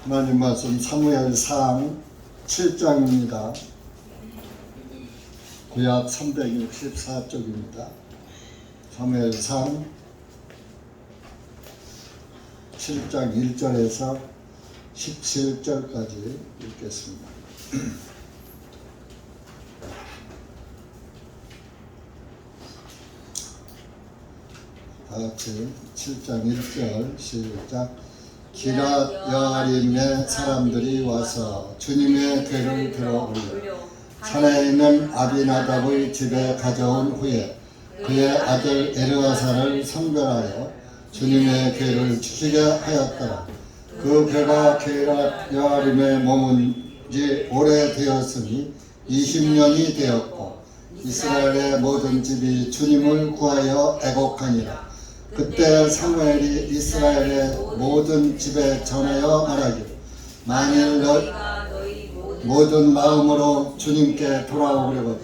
하나님 말씀 사무엘상 7장입니다. 구약 364쪽입니다. 사무엘상 7장 1절에서 17절까지 읽겠습니다. 다같이 7장 1절 시작. 기랏 여아림의 사람들이 와서 주님의 궤를 들어 올려 산에 있는 아비나답의 집에 가져온 후에 그의 아들 엘르아사를 성별하여 주님의 궤를 지키게 하였더라. 그 궤가 기랏 여아림에 머문 지 오래되었으니 20년이 되었고 이스라엘의 모든 집이 주님을 구하여 애곡하니라. 그때 사무엘이 이스라엘의 모든 집에 전하여 말하기를 만일 모든 마음으로 주님께 돌아오려거든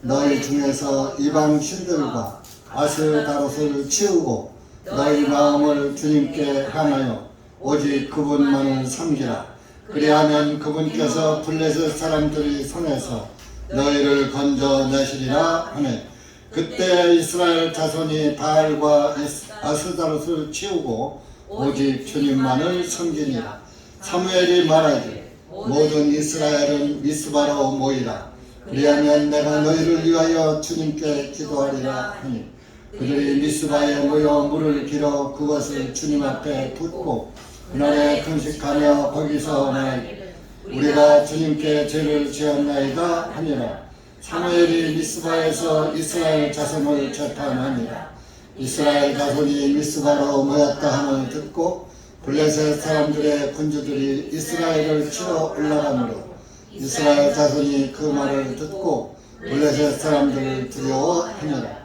너희 중에서 이방 신들과 아스다롯을 치우고 너희 마음을 주님께 향하여 오직 그분만을 섬기라. 그리하면 그분께서 블레셋 사람들의 손에서 너희를 건져내시리라 하네. 그때 이스라엘 자손이 바알과 아스다롯을 치우고 오직 주님만을 섬기니라. 사무엘이 말하기를 모든 이스라엘은 미스바로 모이라. 그리하면 내가 너희를 위하여 주님께 기도하리라 하니 그들이 미스바에 모여 물을 길어 그것을 주님 앞에 붓고 그날에 금식하며 거기서 말하기를 우리가 주님께 죄를 지었나이다 하니라. 사무엘이 미스바에서 이스라엘 자손을 재판하니라. 이스라엘 자손이 미스바로 모였다 함을 듣고 블레셋 사람들의 군주들이 이스라엘을 치러 올라가므로 이스라엘 자손이 그 말을 듣고 블레셋 사람들을 두려워하니라.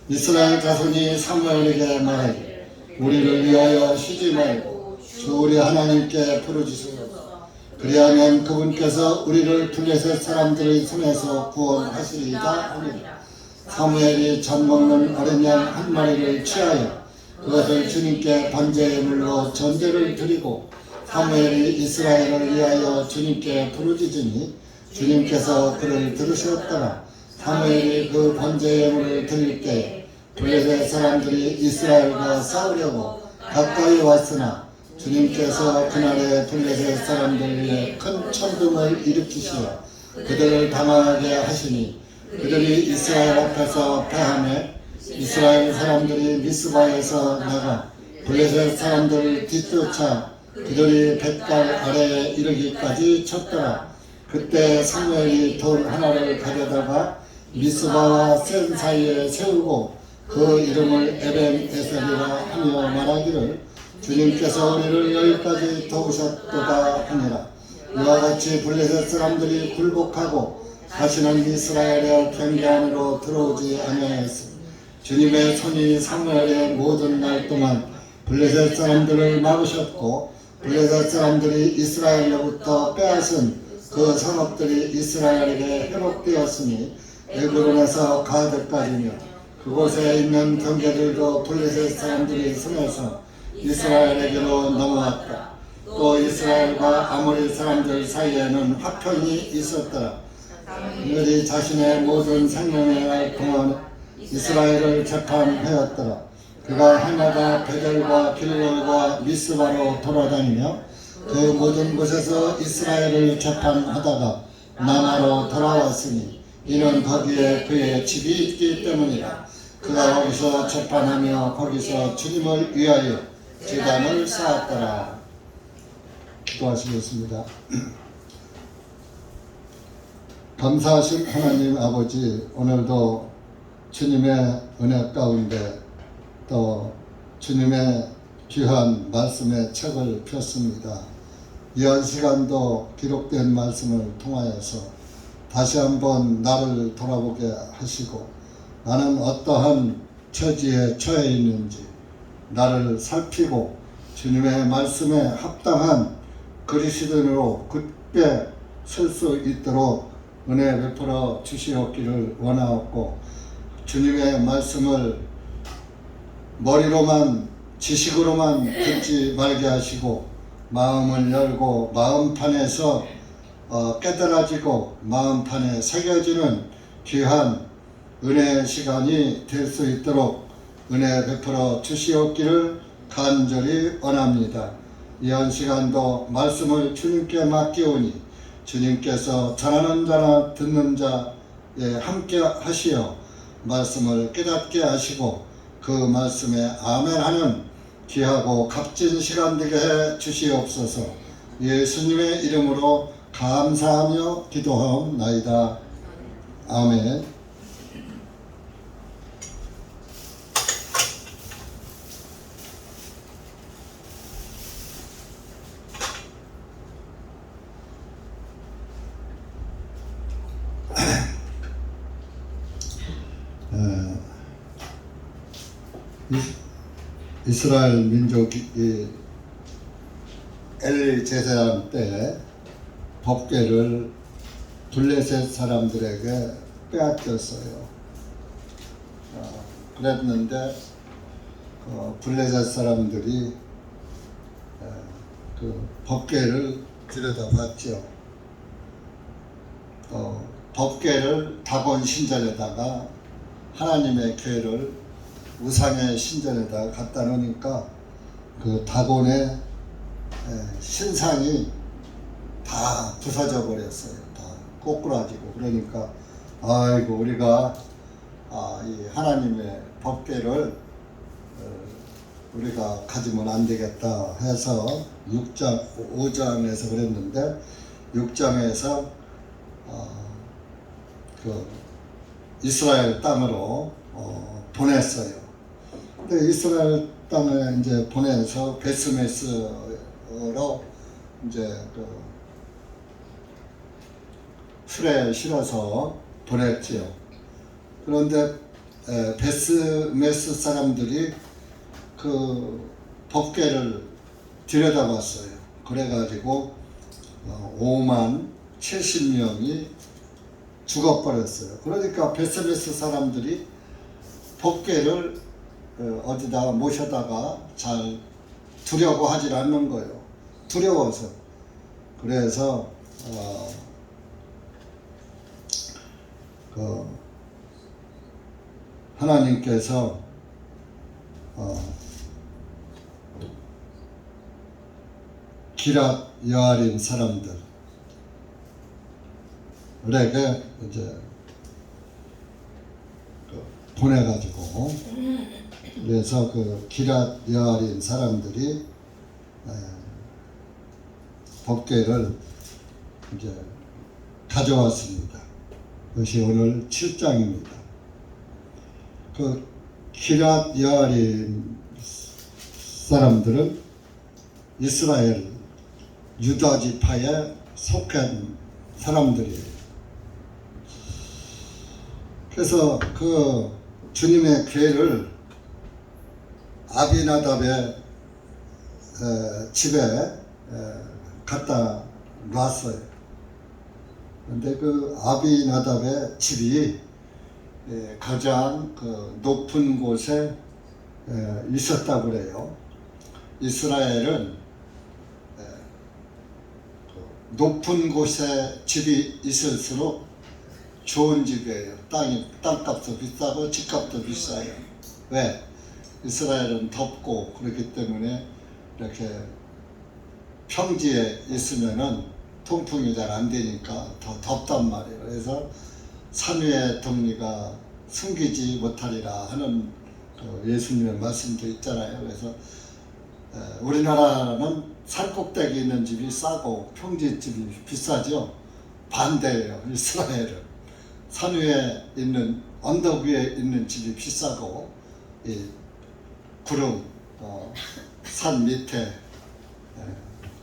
이스라엘 자손이 사무엘에게 말하기를 우리를 위하여 쉬지 말고 주 우리 하나님께 부르짖으소서. 그리하면 그분께서 우리를 블레셋 사람들의 손에서 구원하시리이다 하니라. 사무엘이 젖 먹는 어린 양 한 마리를 취하여 그것을 주님께 번제물로 전제를 드리고 사무엘이 이스라엘을 위하여 주님께 부르짖으니 주님께서 그를 들으셨더라. 사무엘이 그 번제물을 드릴 때 블레셋 사람들이 이스라엘과 싸우려고 가까이 왔으나 주님께서 그날에 블레셋 사람들 위에 큰 천둥을 일으키시어 그들을 당하게 하시니 그들이 이스라엘 앞에서 패하며 이스라엘 사람들이 미스바에서 나가 블레셋 사람들을 뒤쫓아 그들이 뱃갈 아래에 이르기까지 쳤더라. 그때 사무엘이 돌 하나를 가져다가 미스바와 센 사이에 세우고 그 이름을 에벤 에셀이라 하며 말하기를 주님께서 우리를 여기까지 도우셨도다 하니라. 이와 같이 블레셋 사람들이 굴복하고 다시는 이스라엘의 경계 안으로 들어오지 아니하였으니 주님의 손이 사무엘의 모든 날 동안 블레셋 사람들을 막으셨고 블레셋 사람들이 이스라엘로부터 빼앗은 그 성읍들이 이스라엘에게 회복되었으니 에그론에서 가드까지며 그곳에 있는 경계들도 블레셋 사람들이 손에서 이스라엘에게로 넘어왔다. 또 이스라엘과 아모리 사람들 사이에는 화평이 있었더라. 그들이 자신의 모든 생명의 날 동안 이스라엘을 재판하였더라. 그가 해마다 베델과 길골과 미스바로 돌아다니며 그 모든 곳에서 이스라엘을 재판하다가 남아로 돌아왔으니 이는 거기에 그의 집이 있기 때문이라. 그가 거기서 재판하며 거기서 주님을 위하여 제단을 쌓았더라. 기도하시겠습니다. 감사하신 하나님 아버지, 오늘도 주님의 은혜 가운데 또 주님의 귀한 말씀의 책을 폈습니다. 이한 시간도 기록된 말씀을 통하여서 다시 한번 나를 돌아보게 하시고 나는 어떠한 처지에 처해 있는지 나를 살피고 주님의 말씀에 합당한 그리스도인으로 굳게 설 수 있도록 은혜 베풀어 주시옵기를 원하옵고 주님의 말씀을 머리로만 지식으로만 듣지 말게 하시고 마음을 열고 마음판에서 깨달아지고 마음판에 새겨지는 귀한 은혜의 시간이 될 수 있도록 은혜 베풀어 주시옵기를 간절히 원합니다. 이한 시간도 말씀을 주님께 맡기오니 주님께서 전하는 자나 듣는 자에 함께 하시어 말씀을 깨닫게 하시고 그 말씀에 아멘하는 귀하고 값진 시간 되게 해 주시옵소서. 예수님의 이름으로 감사하며 기도하옵나이다. 아멘. 이스라엘 민족이 엘리 제사장 때 법궤를 블레셋 사람들에게 빼앗겼어요. 그랬는데 블레셋 사람들이 그 법궤를 들여다봤죠. 법궤를 다곤 신전에다가 하나님의 궤를 우상의 신전에다가 갖다 놓으니까 그 다곤의 신상이 다 부서져 버렸어요. 다 꼬꾸라지고. 그러니까 아이고 우리가 이 하나님의 법궤를 우리가 가지면 안 되겠다 해서 6장 5장에서 그랬는데 6장에서 그 이스라엘 땅으로 보냈어요. 근데 이스라엘 땅에 이제 보내서 베스메스로 이제 그 술에 실어서 보냈지요. 그런데 베스메스 사람들이 그 법궤를 들여다봤어요. 그래가지고 5만 70명이 죽어버렸어요. 그러니까 베스메스 사람들이 법궤를 어디다 모셔다가 잘 두려고 하질 않는 거예요. 두려워서. 그래서 하나님께서 기랏 여아림 사람들에게 이제 보내가지고 그래서 그 기랏 여아림 사람들이 법궤를 이제 가져왔습니다. 그것이 오늘 7장입니다. 그 기랏 여아림 사람들은 이스라엘 유다 지파에 속한 사람들이에요. 그래서 그 주님의 궤를 아비나답의 집에 갖다 놨어요. 근데 그 아비나답의 집이 가장 그 높은 곳에 있었다고 그래요. 이스라엘은 높은 곳에 집이 있을수록 좋은 집이에요. 땅값도 비싸고 집값도 비싸요. 왜? 이스라엘은 덥고 그렇기 때문에 이렇게 평지에 있으면은 통풍이 잘 안 되니까 더 덥단 말이에요. 그래서 산 위의 덕리가 숨기지 못하리라 하는 그 예수님의 말씀도 있잖아요. 그래서 우리나라는 산 꼭대기 있는 집이 싸고 평지 집이 비싸죠. 반대예요. 이스라엘은 산 위에 있는 언덕 위에 있는 집이 비싸고 이 구름 산 밑에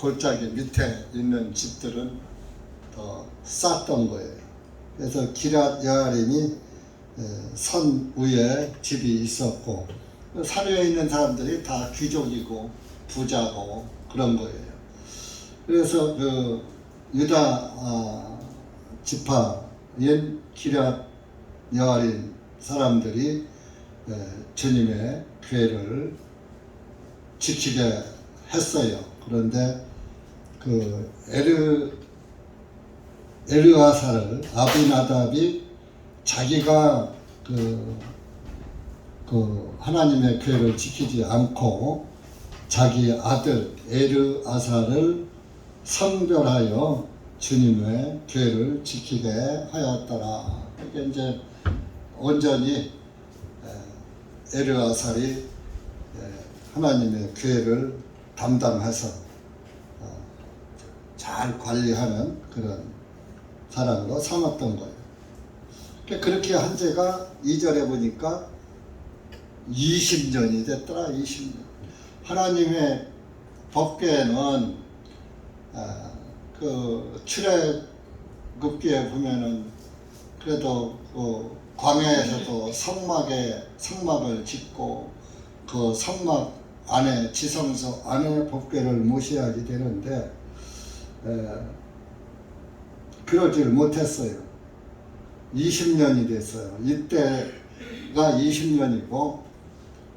골짜기 밑에 있는 집들은 더 쌌던 거예요. 그래서 기랏 여아림이 산 위에 집이 있었고 산 위에 있는 사람들이 다 귀족이고 부자고 그런 거예요. 그래서 그 유다 지파인 기랏 여아림 사람들이 주님의 궤를 지키게 했어요. 그런데 그 엘르아살을 아비나답이 자기가 그 하나님의 교회를 지키지 않고 자기 아들 엘르아살을 성별하여 주님의 교회를 지키게 하였더라. 이게 이제 온전히 엘르아살이 하나님의 교회를 담당해서 잘 관리하는 그런 사람으로 삼았던 거예요. 그렇게 한 지가 2절에 보니까 20년이 됐더라. 20년. 하나님의 법궤는 그 출애굽기에 보면은 그래도 그 광야에서도 성막을 짓고 그 성막 안에 지성소 안에 법궤를 모셔야지 되는데 그러질 못했어요. 20년이 됐어요. 이때가 20년이고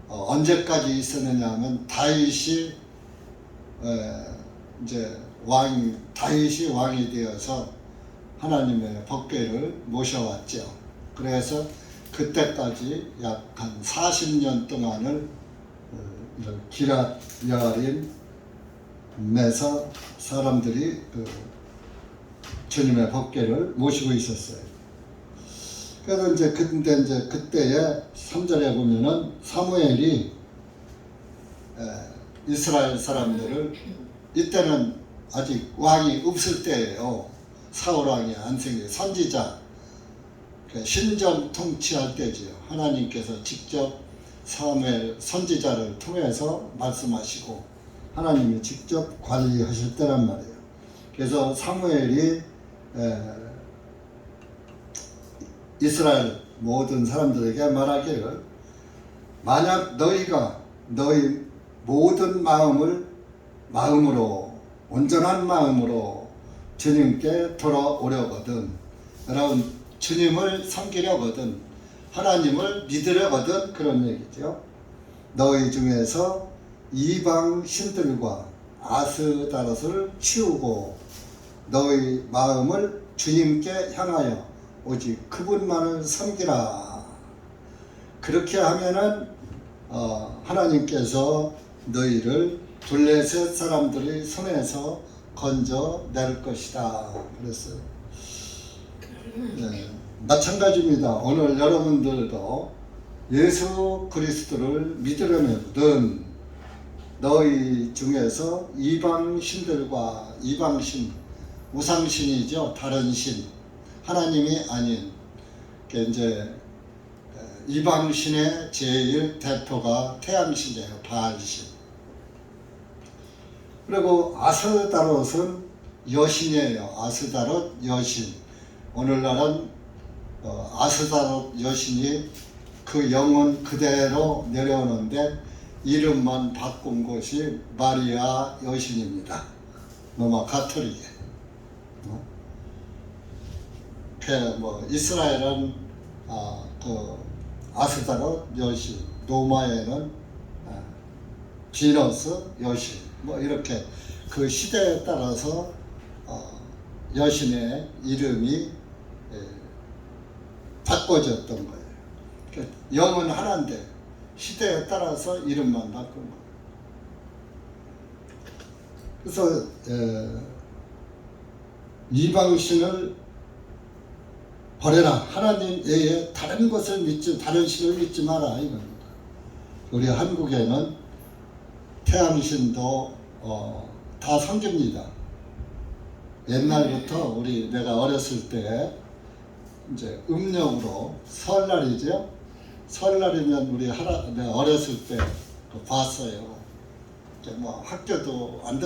언제까지 있었느냐 하면 다윗이 이제 다윗이 왕이 되어서 하나님의 법궤를 모셔왔죠. 그래서 그때까지 약 한 40년 동안을 기랏 여아림에서 사람들이 주님의 법궤를 모시고 있었어요. 그래서 이제 그때에 3절에 보면은 사무엘이 이스라엘 사람들을 이때는 아직 왕이 없을 때예요. 사울 왕이 안 생겨 선지자 신정 통치할 때지요. 하나님께서 직접 사무엘 선지자를 통해서 말씀하시고 하나님이 직접 관리하실 때란 말이에요. 그래서 사무엘이 이스라엘 모든 사람들에게 말하기를 만약 너희가 너희 모든 마음으로 온전한 마음으로 주님께 돌아오려거든 여러분 주님을 섬기려거든 하나님을 믿으려거든 그런 얘기죠. 너희 중에서 이방 신들과 아스다롯을 치우고 너희 마음을 주님께 향하여 오직 그분만을 섬기라. 그렇게 하면은 하나님께서 너희를 블레셋 사람들의 손에서 건져낼 것이다 그랬어요. 네, 마찬가지입니다. 오늘 여러분들도 예수 그리스도를 믿으려면 너희 중에서 이방신들과 이방신 우상신이죠. 다른 신 하나님이 아닌 이제 이방신의 제일 대표가 태양신이에요. 바알신. 그리고 아스다롯은 여신이에요. 아스다롯 여신. 오늘날은 아스다롯 여신이 그 영혼 그대로 내려오는데 이름만 바꾼 것이 마리아 여신입니다. 로마 가톨릭에. 이스라엘은 아스다롯 여신, 로마에는 비너스 여신, 이렇게 그 시대에 따라서 여신의 이름이 바꿔졌던 거예요. 영은 하나인데 시대에 따라서 이름만 바꾼 거예요. 그래서 이방신을 버려라. 하나님 외에 다른 것을 다른 신을 믿지 마라 이겁니다. 우리 한국에는 태양신도 다 섬깁니다. 옛날부터 내가 어렸을 때 이제 음력으로 설날이죠. 설날이면 내가 어렸을 때 봤어요. 학교도 안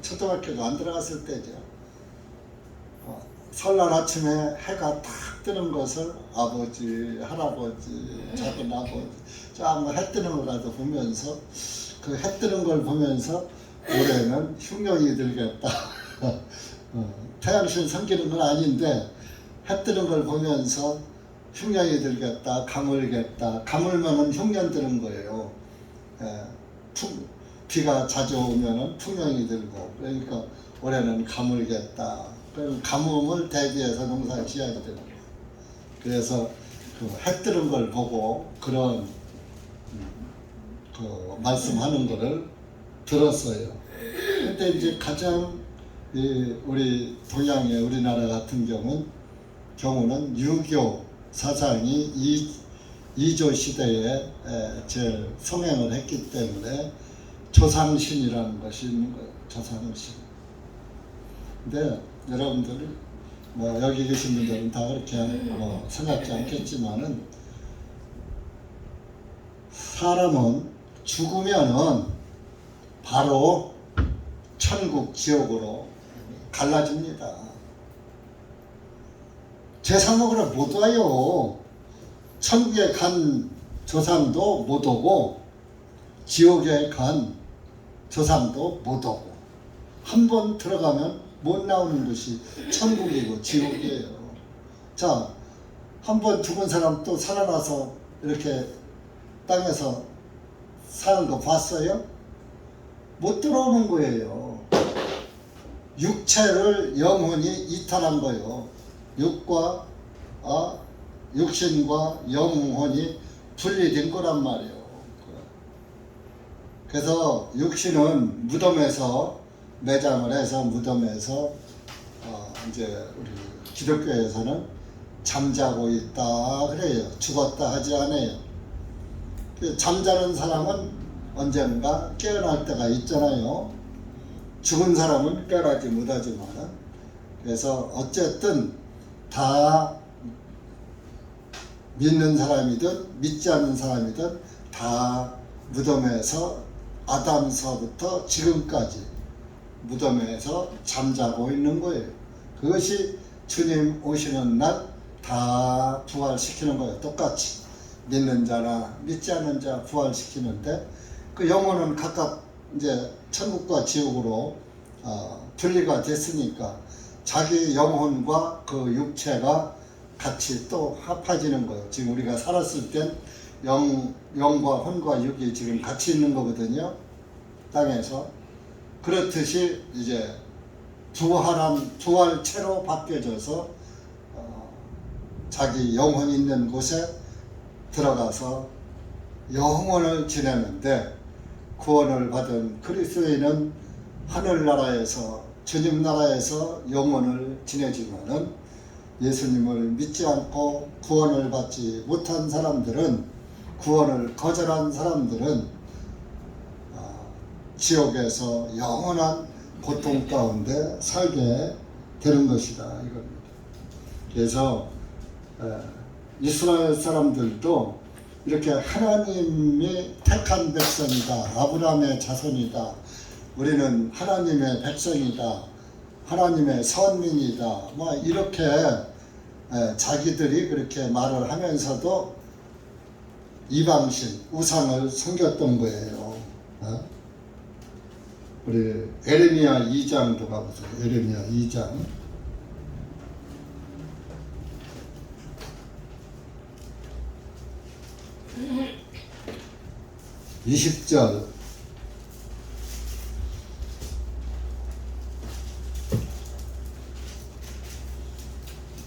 초등학교도 안 들어갔을 때죠. 설날 아침에 해가 탁 뜨는 것을 아버지, 할아버지, 작은 아버지 해 뜨는 거라도 보면서 그 해 뜨는 걸 보면서 올해는 흉년이 들겠다. 태양신 섬기는 건 아닌데 해 뜨는 걸 보면서 흉년이 들겠다, 가물겠다. 가물면은 흉년 드는 거예요. 비가 자주 오면은 풍년이 들고, 그러니까 올해는 가물겠다. 그럼 가뭄을 대비해서 농사를 지어야 되는 거예요. 그래서 그 해 뜨는 걸 보고 그런 그 말씀하는 거를 들었어요. 근데 이제 가장 우리 동양의 우리나라 같은 경우는 유교 사상이 이조 시대에 제일 성행을 했기 때문에 조상신이라는 것이 있는 거예요. 조상신. 근데 여러분들 뭐 여기 계신 분들은 다 그렇게 뭐 생각지 않겠지만은 사람은 죽으면은 바로 천국 지옥으로 갈라집니다. 제사 먹으러 못 와요. 천국에 간 조상도 못 오고 지옥에 간 조상도 못 오고 한 번 들어가면 못 나오는 곳이 천국이고 지옥이에요. 자, 한 번 죽은 사람 또 살아나서 이렇게 땅에서 사는 거 봤어요? 못 들어오는 거예요. 육체를 영혼이 이탈한 거예요. 육신과 영혼이 분리된 거란 말이에요. 그래서 육신은 무덤에서 매장을 해서 무덤에서 이제 우리 기독교에서는 잠자고 있다 그래요. 죽었다 하지 않아요. 잠자는 사람은 언젠가 깨어날 때가 있잖아요. 죽은 사람은 깨어나지 못하지만, 그래서 어쨌든 다 믿는 사람이든 믿지 않는 사람이든 다 무덤에서 아담서부터 지금까지 무덤에서 잠자고 있는 거예요. 그것이 주님 오시는 날 다 부활시키는 거예요. 똑같이 믿는 자나 믿지 않는 자 부활시키는데, 그 영혼은 각각 이제 천국과 지옥으로 분리가 됐으니까 자기 영혼과 그 육체가 같이 또 합해지는 거예요. 지금 우리가 살았을 땐 영과 혼과 육이 지금 같이 있는 거거든요. 땅에서. 그렇듯이 이제 부활체로 바뀌어져서 자기 영혼이 있는 곳에 들어가서 영원을 지내는데, 구원을 받은 그리스도인은 하늘나라에서 주님 나라에서 영원을 지내지만은 예수님을 믿지 않고 구원을 받지 못한 사람들은, 구원을 거절한 사람들은 지옥에서 영원한 고통 가운데 살게 되는 것이다 이겁니다. 그래서 이스라엘 사람들도 이렇게 하나님이 택한 백성이다, 아브라함의 자손이다, 우리는 하나님의 백성이다, 하나님의 선민이다, 뭐 이렇게 자기들이 그렇게 말을 하면서도 이방신, 우상을 섬겼던 거예요. 우리 에레미야 2장도 가보세요. 에레미야 2장 20절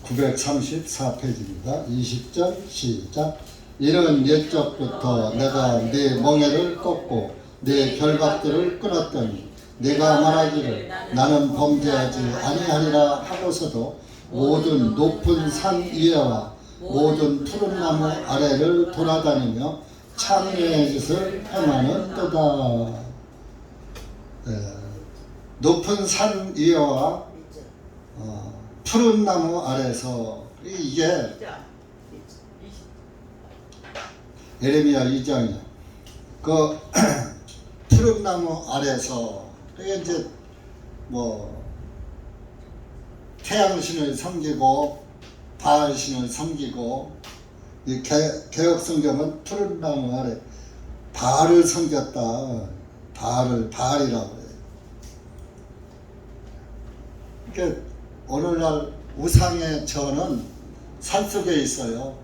934페이지입니다. 20절 시작. 이런 옛적부터 내가 네 멍에를 꺾고 네 결박들을 끊었더니 내가 말하기를 나는 범죄하지 아니하리라 하고서도 모든 높은 산 위에와 모든 푸른 나무 아래를 돌아다니며 창녀의 짓을 행하는 또다. 높은 산 위에와 푸른 나무 아래서, 이게 예레미야 2장이야. 그 푸른 나무 아래서, 그게 이제 뭐 태양신을 섬기고 바알신을 섬기고, 이 개혁 성경은 푸른 나무 아래 바알을 섬겼다. 바알이라고 해요. 그러니까 오늘날 우상의 전은 산속에 있어요.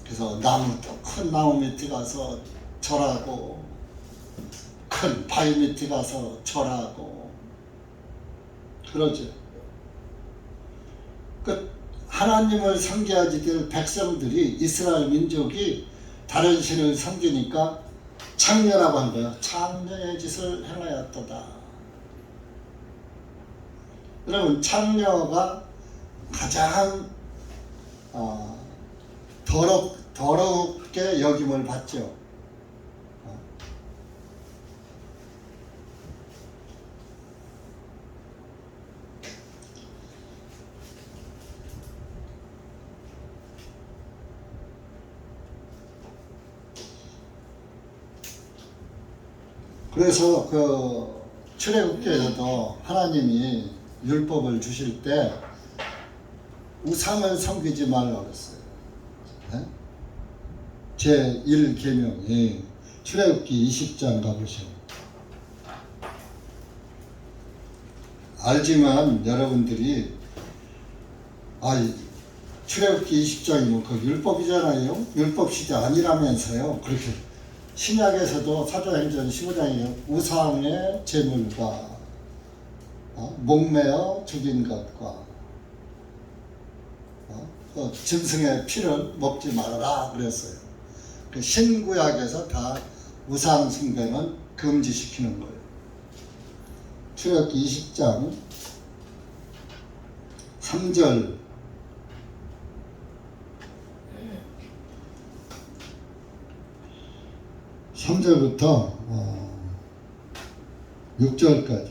그래서 큰 나무 밑에 가서 절하고, 큰 바위 밑에 가서 절하고 그러죠. 그 하나님을 섬겨야지 될 백성들이, 이스라엘 민족이 다른 신을 섬기니까 창녀라고 한 거예요. 창녀의 짓을 행하였도다. 여러분, 창녀가 가장 더럽게 여김을 받죠. 그래서 그 출애굽기에서도 하나님이 율법을 주실 때 우상을 섬기지 말라고 그랬어요. 네? 제1계명이 출애굽기 20장 가보시면 알지만 여러분들이 출애굽기 20장이면 그 율법이잖아요. 율법 시대 아니라면서요. 그렇게 신약에서도 사도행전 15장에 우상의 제물과 목매어 죽인 것과 짐승의 피를 먹지 말아라 그랬어요. 그 신구약에서 다 우상 숭배는 금지시키는 거예요. 출애굽기 20장 3절 3절부터 6절까지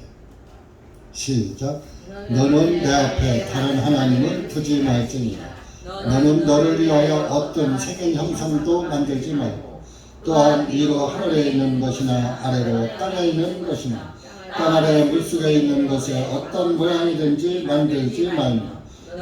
시작. 너는 내 앞에 다른 하나님을 두지 말지니라. 너는 너를 위하여 어떤 색의 형상도 만들지 말고, 또한 위로 하늘에 있는 것이나 아래로 땅에 있는 것이나 땅 아래 물속에 있는 것에 어떤 모양이든지 만들지 말며,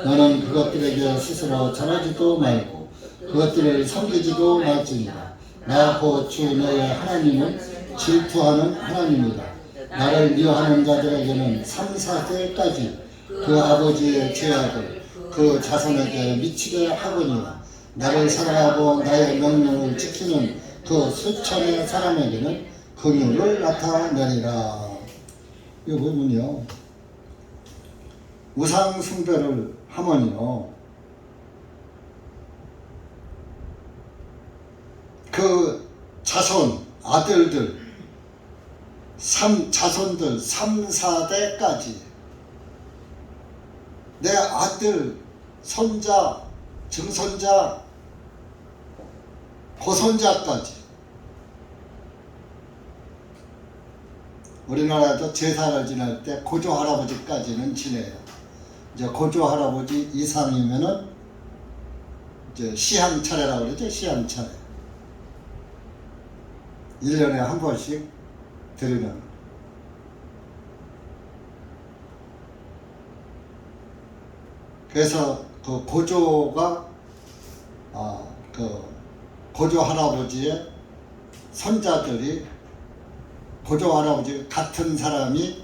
너는 그것들에게 스스로 절하지도 말고 그것들을 섬기지도 말지니라. 나 곧 주 너의 하나님은 질투하는 하나님이다. 나를 미워하는 자들에게는 3, 4대까지 그 아버지의 죄악을 그 자손에게 미치게 하거니와, 나를 사랑하고 나의 명령을 지키는 그 수천의 사람에게는 긍휼을 나타내리라. 이거 보면요, 우상 숭배를 하면요, 그 자손, 아들들, 자손들 3, 4대까지 내 아들, 손자, 증손자, 고손자까지, 우리나라도 제사를 지낼 때 고조 할아버지까지는 지내요. 이제 고조 할아버지 이상이면은 이제 시향 차례라고 그러죠. 시향 차례. 1년에 한 번씩 드리는. 그래서 그 고조가 그 고조 할아버지의 손자들이, 고조 할아버지 같은 사람이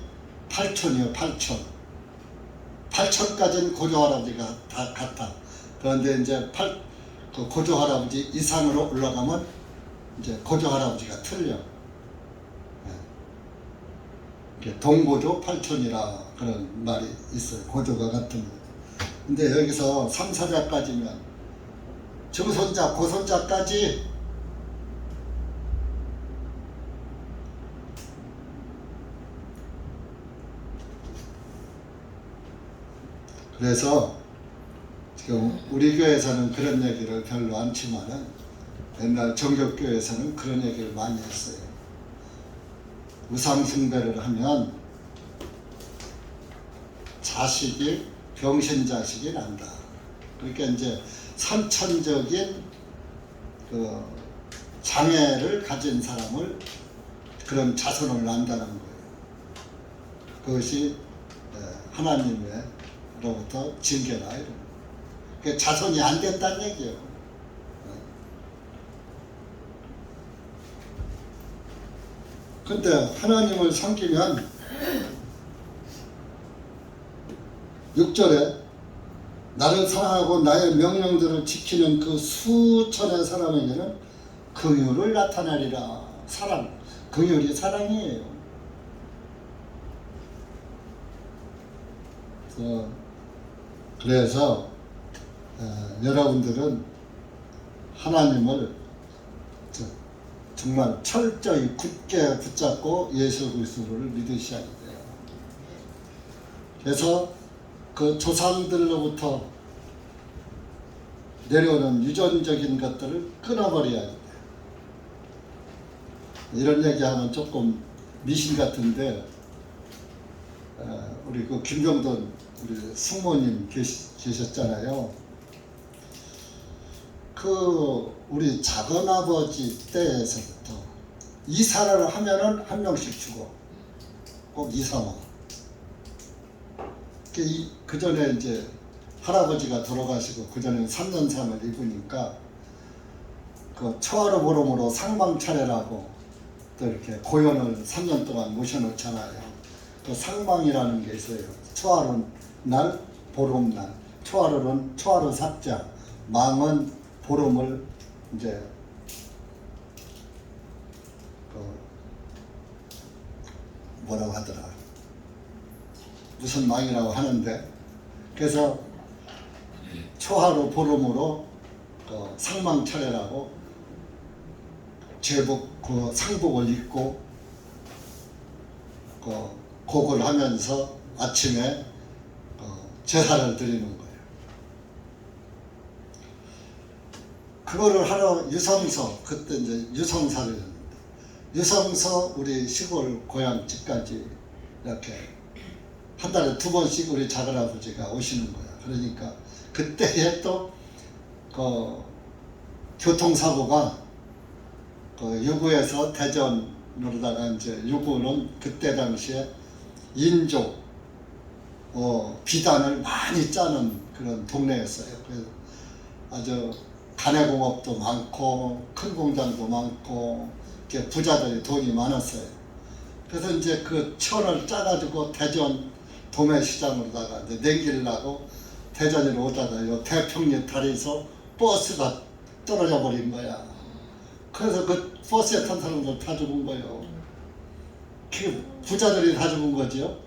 8촌이요. 8촌까지는 고조 할아버지가 다 같아. 그런데 이제 그 고조 할아버지 이상으로 올라가면 이제 고조 할아버지가 틀려. 동고조 8촌이라 그런 말이 있어요. 고조가 같은 거. 근데 여기서 3, 4대까지면 증손자, 고손자까지 그래서 지금 우리 교회에서는 그런 얘기를 별로 않지만은 옛날 정격교회에서는 그런 얘기를 많이 했어요. 우상 숭배를 하면 자식이 병신 자식이 난다. 그러니까 이제 선천적인 그 장애를 가진 사람을, 그런 자손을 낳는다는 거예요. 그것이 하나님으로부터 징계다. 이런. 그러니까 자손이 안 된다는 얘기예요. 근데 하나님을 섬기면 6절에 나를 사랑하고 나의 명령들을 지키는 그 수천의 사람에게는 긍휼을 나타내리라. 사랑, 긍휼이 사랑이에요. 그래서 여러분들은 하나님을 정말 철저히 굳게 붙잡고 예수 그리스도를 믿으셔야 돼요. 그래서 그 조상들로부터 내려오는 유전적인 것들을 끊어버려야 돼요. 이런 얘기하면 조금 미신 같은데 우리 그 김병돈 우리 숙모님 계셨잖아요. 그 우리 작은아버지 때에서부터 이사를 하면은 한 명씩 죽어. 꼭 이사만. 그 전에 이제 할아버지가 돌아가시고 그 전에 3년상을 입으니까 그 초하루 보름으로 상망차례라고 또 이렇게 고연을 3년 동안 모셔놓잖아요. 그 상망이라는 게 있어요. 초하루 날, 보름 날. 초하루는 초하루 삭자, 망은 보름을 이제 뭐라고 하더라. 무슨 망이라고 하는데 그래서 초하루 보름으로 상망차례라고 제복 그 상복을 입고 곡을 하면서 아침에 제사를 드리는 거예요. 그거를 하러 유성서 그때 이제 유성사를 했는데 유성서 우리 시골 고향 집까지 이렇게 한 달에 2번씩 우리 작은아버지가 오시는 거야. 그러니까 그때에 또 교통사고가 유구에서 대전으로다가 이제 유구는 그때 당시에 인조 비단을 많이 짜는 그런 동네였어요. 그래서 아주 가내공업도 많고 큰 공장도 많고 이렇게 부자들이 돈이 많았어요. 그래서 이제 그 천을 짜가지고 대전 도매시장으로다가 이제 냉기려고 대전으로 오다가 요 태평리 다리에서 버스가 떨어져 버린 거야. 그래서 그 버스에 탄 사람들 다 죽은 거예요. 그 부자들이 다 죽은 거죠.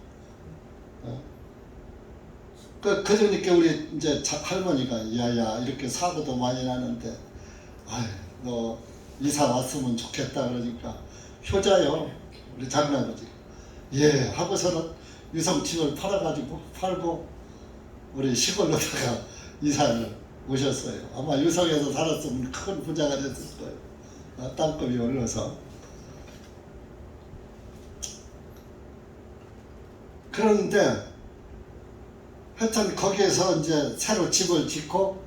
그러니까 우리 이제 할머니가 야야 이렇게 사고도 많이 나는데 아유 너 이사 왔으면 좋겠다 그러니까 효자요 우리 장남아버지 예 하고서는 유성집을 팔고 우리 시골로다가 이사를 오셨어요. 아마 유성에서 살았으면 큰 부자가 됐을 거예요. 땅급이 올라서. 그런데 하여튼 거기에서 이제 새로 집을 짓고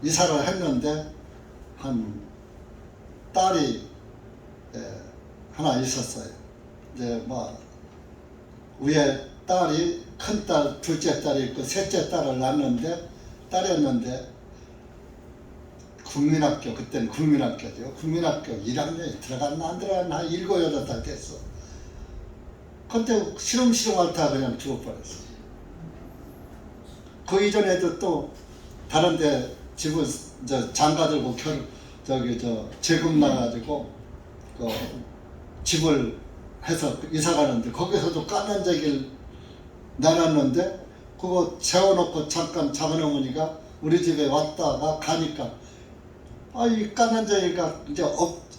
이사를 했는데 한 딸이 하나 있었어요. 이제 뭐 위에 딸이 큰 딸, 둘째 딸이 있고 셋째 딸을 낳았는데 딸이었는데 국민학교 그때는 국민학교죠. 국민학교 1학년에 들어갔나 안 들어갔나 한 7, 8달 됐어. 그때 시름시름 앓다가 그냥 죽어버렸어. 그 이전에도 또 다른데 집을 이제 장가들고 재금 나가지고 집을 해서 이사 가는데 거기서도 까만재기를 내놨는데 그거 세워놓고 잠깐 작은어머니가 우리 집에 왔다가 가니까 이 까만재기가 이제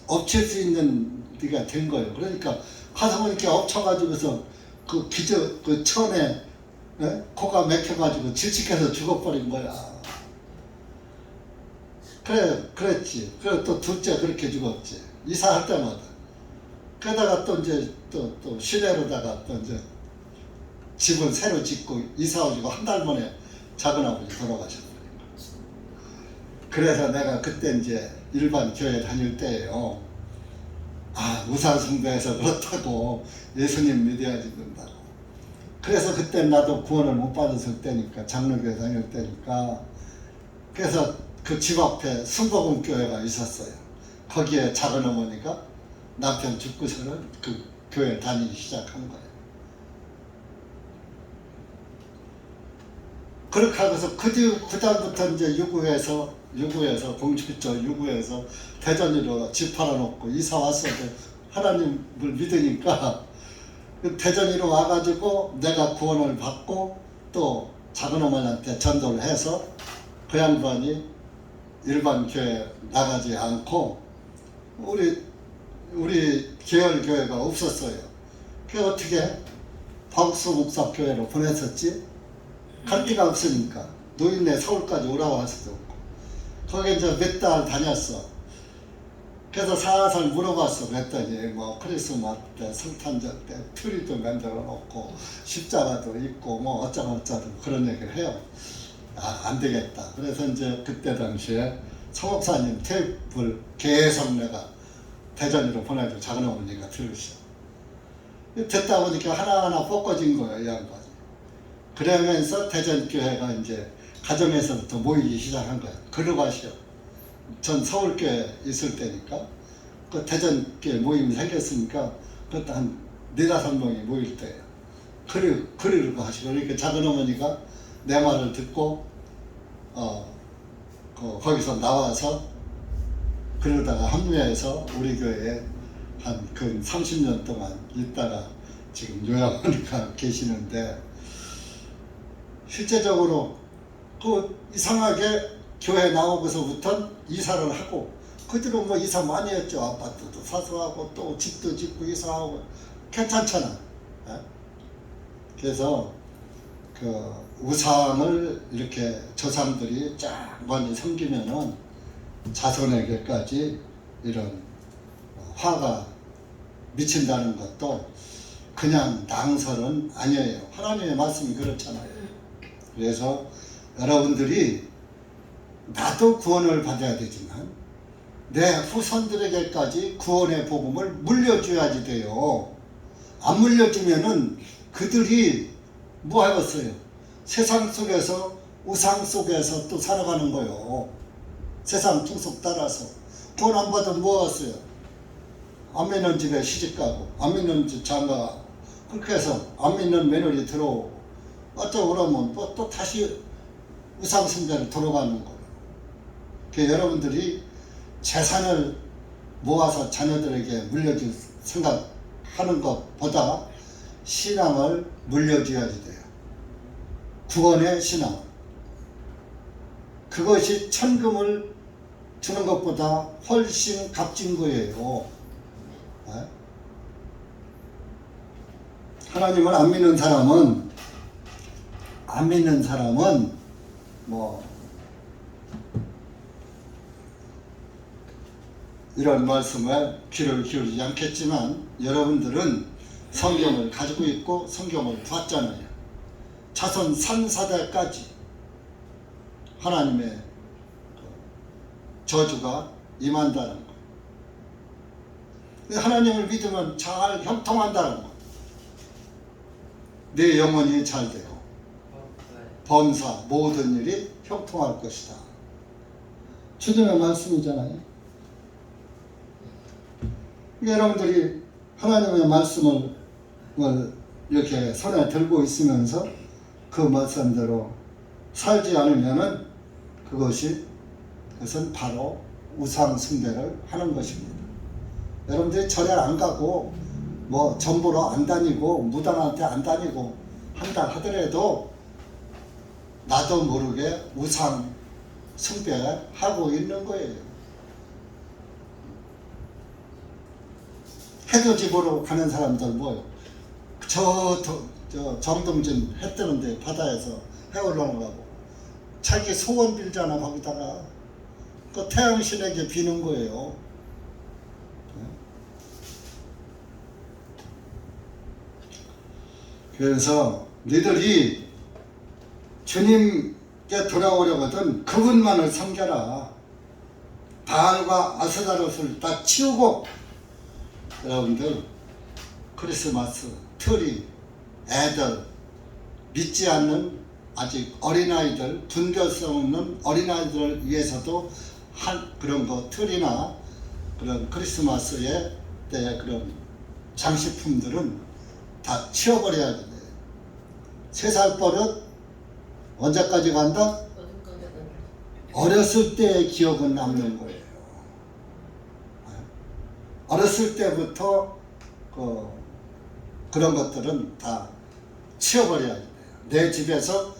엎칠 수 있는 데가 된 거예요. 그러니까 가서 이렇게 엎쳐가지고서 그 천에 코가 막혀가지고 질식해서 죽어버린 거야. 그랬지. 그래 또 둘째 그렇게 죽었지. 이사할 때마다. 그러다가 또 이제 또 시내로다가 또 이제 집을 새로 짓고 이사 오시고 한 달 만에 작은아버지 돌아가셨어요. 그래서 내가 그때 이제 일반 교회 다닐 때예요. 우상숭배해서 그렇다고 예수님 믿어야지 된다고. 그래서 그때 나도 구원을 못 받았을 때니까 장로교회 다닐 때니까 그래서 그 집 앞에 순복음교회가 있었어요. 거기에 작은어머니가 남편 죽고서는 그 교회 다니기 시작한 거예요. 그렇게 하고서 그 다음부터 이제 유구에서 공주쪽 유구에서 대전으로 집 팔아놓고 이사 왔어도 하나님을 믿으니까 대전이로 와가지고 내가 구원을 받고 또 작은어머니한테 전도를 해서 그 양반이 일반 교회 나가지 않고 우리 계열 교회가 없었어요. 그 어떻게 박수 목사 교회로 보냈었지? 갈 데가 없으니까 노인네 서울까지 오라고 할 수도 없고 거기 이제 몇 달 다녔어. 그래서 살살 물어봤어. 그랬더니 뭐 크리스마스 때 성탄절 때 트리도 만들어 놓고 십자가도 있고 뭐 어쩌고저쩌고 그런 얘기를 해요. 안 되겠다. 그래서 이제 그때 당시에 성목사님 테이프를 계속 내가 대전으로 보내줘. 작은어머니가 들으셔. 듣다 보니까 하나하나 뻗어진 거예요, 이 양반이. 그러면서 대전교회가 이제 가정에서부터 모이기 시작한 거야. 그러고 하시오. 전 서울교회 있을 때니까 그 대전교회 모임이 생겼으니까 그것도 한 4~5명이 모일 때예요. 그러고 하시고 그러니까 작은어머니가 내 말을 듣고 거기서 나와서 그러다가 합류해서 우리 교회에 한 근 30년 동안 있다가 지금 요양원가 계시는데 실제적으로 그 이상하게 교회 나오고서부터 이사를 하고 그 뒤로 뭐 이사 많이 했죠. 아파트도 사서 하고 또 집도 짓고 이사하고 괜찮잖아. 그래서 그 우상을 이렇게 조상들이 쫙 많이 섬기면은 자손에게까지 이런 화가 미친다는 것도 그냥 낭설은 아니에요. 하나님의 말씀이 그렇잖아요. 그래서 여러분들이 나도 구원을 받아야 되지만 내 후손들에게까지 구원의 복음을 물려줘야지 돼요. 안 물려주면은 그들이 뭐 하겠어요? 세상 속에서 우상 속에서 또 살아가는 거요. 세상 풍속 따라서 구원 안 받으면 뭐 하겠어요? 안 믿는 집에 시집가고 안 믿는 집 장가 그렇게 해서 안 믿는 며느리 들어오고 어쩌고 그러면 또 다시 우상 숭배로 돌아가는 거예요. 그러니까 여러분들이 재산을 모아서 자녀들에게 물려줄 생각하는 것보다 신앙을 물려줘야지 돼요. 구원의 신앙. 그것이 천금을 주는 것보다 훨씬 값진 거예요. 하나님을 안 믿는 사람은 뭐 이런 말씀에 귀를 기울이지 않겠지만 여러분들은 성경을 가지고 있고 성경을 봤잖아요. 자손 3~4대까지 하나님의 저주가 임한다는 거. 하나님을 믿으면 잘 형통한다는 거. 내 영혼이 잘 되고 범사 모든 일이 형통할 것이다. 주님의 말씀이잖아요. 여러분들이 하나님의 말씀을 이렇게 손에 들고 있으면서 그 말씀대로 살지 않으면은 그것은 바로 우상 숭배를 하는 것입니다. 여러분들이 절에 안 가고 뭐 전보로 안 다니고 무당한테 안 다니고 한다 하더라도 나도 모르게 우상 숭배하고 있는 거예요. 해돋이보러 가는 사람들 뭐요? 저 정동진 해 뜨는데 바다에서 해 올라가고 자기 소원 빌잖아. 거기다가 그 태양신에게 비는 거예요. 그래서 너희들이 주님께 돌아오려거든 그분만을 섬겨라. 바알과 아스다롯을 다 치우고 여러분들 크리스마스 트리 애들 믿지 않는 아직 어린아이들 분별성 없는 어린아이들을 위해서도 그런 거 트리나 그런 크리스마스에 때 그런 장식품들은 다 치워버려야 돼요. 3살 버릇 언제까지 간다? 어렸을 때의 기억은 남는 거예요. 어렸을 때부터 그런 것들은 다 치워버려야 돼요. 내 집에서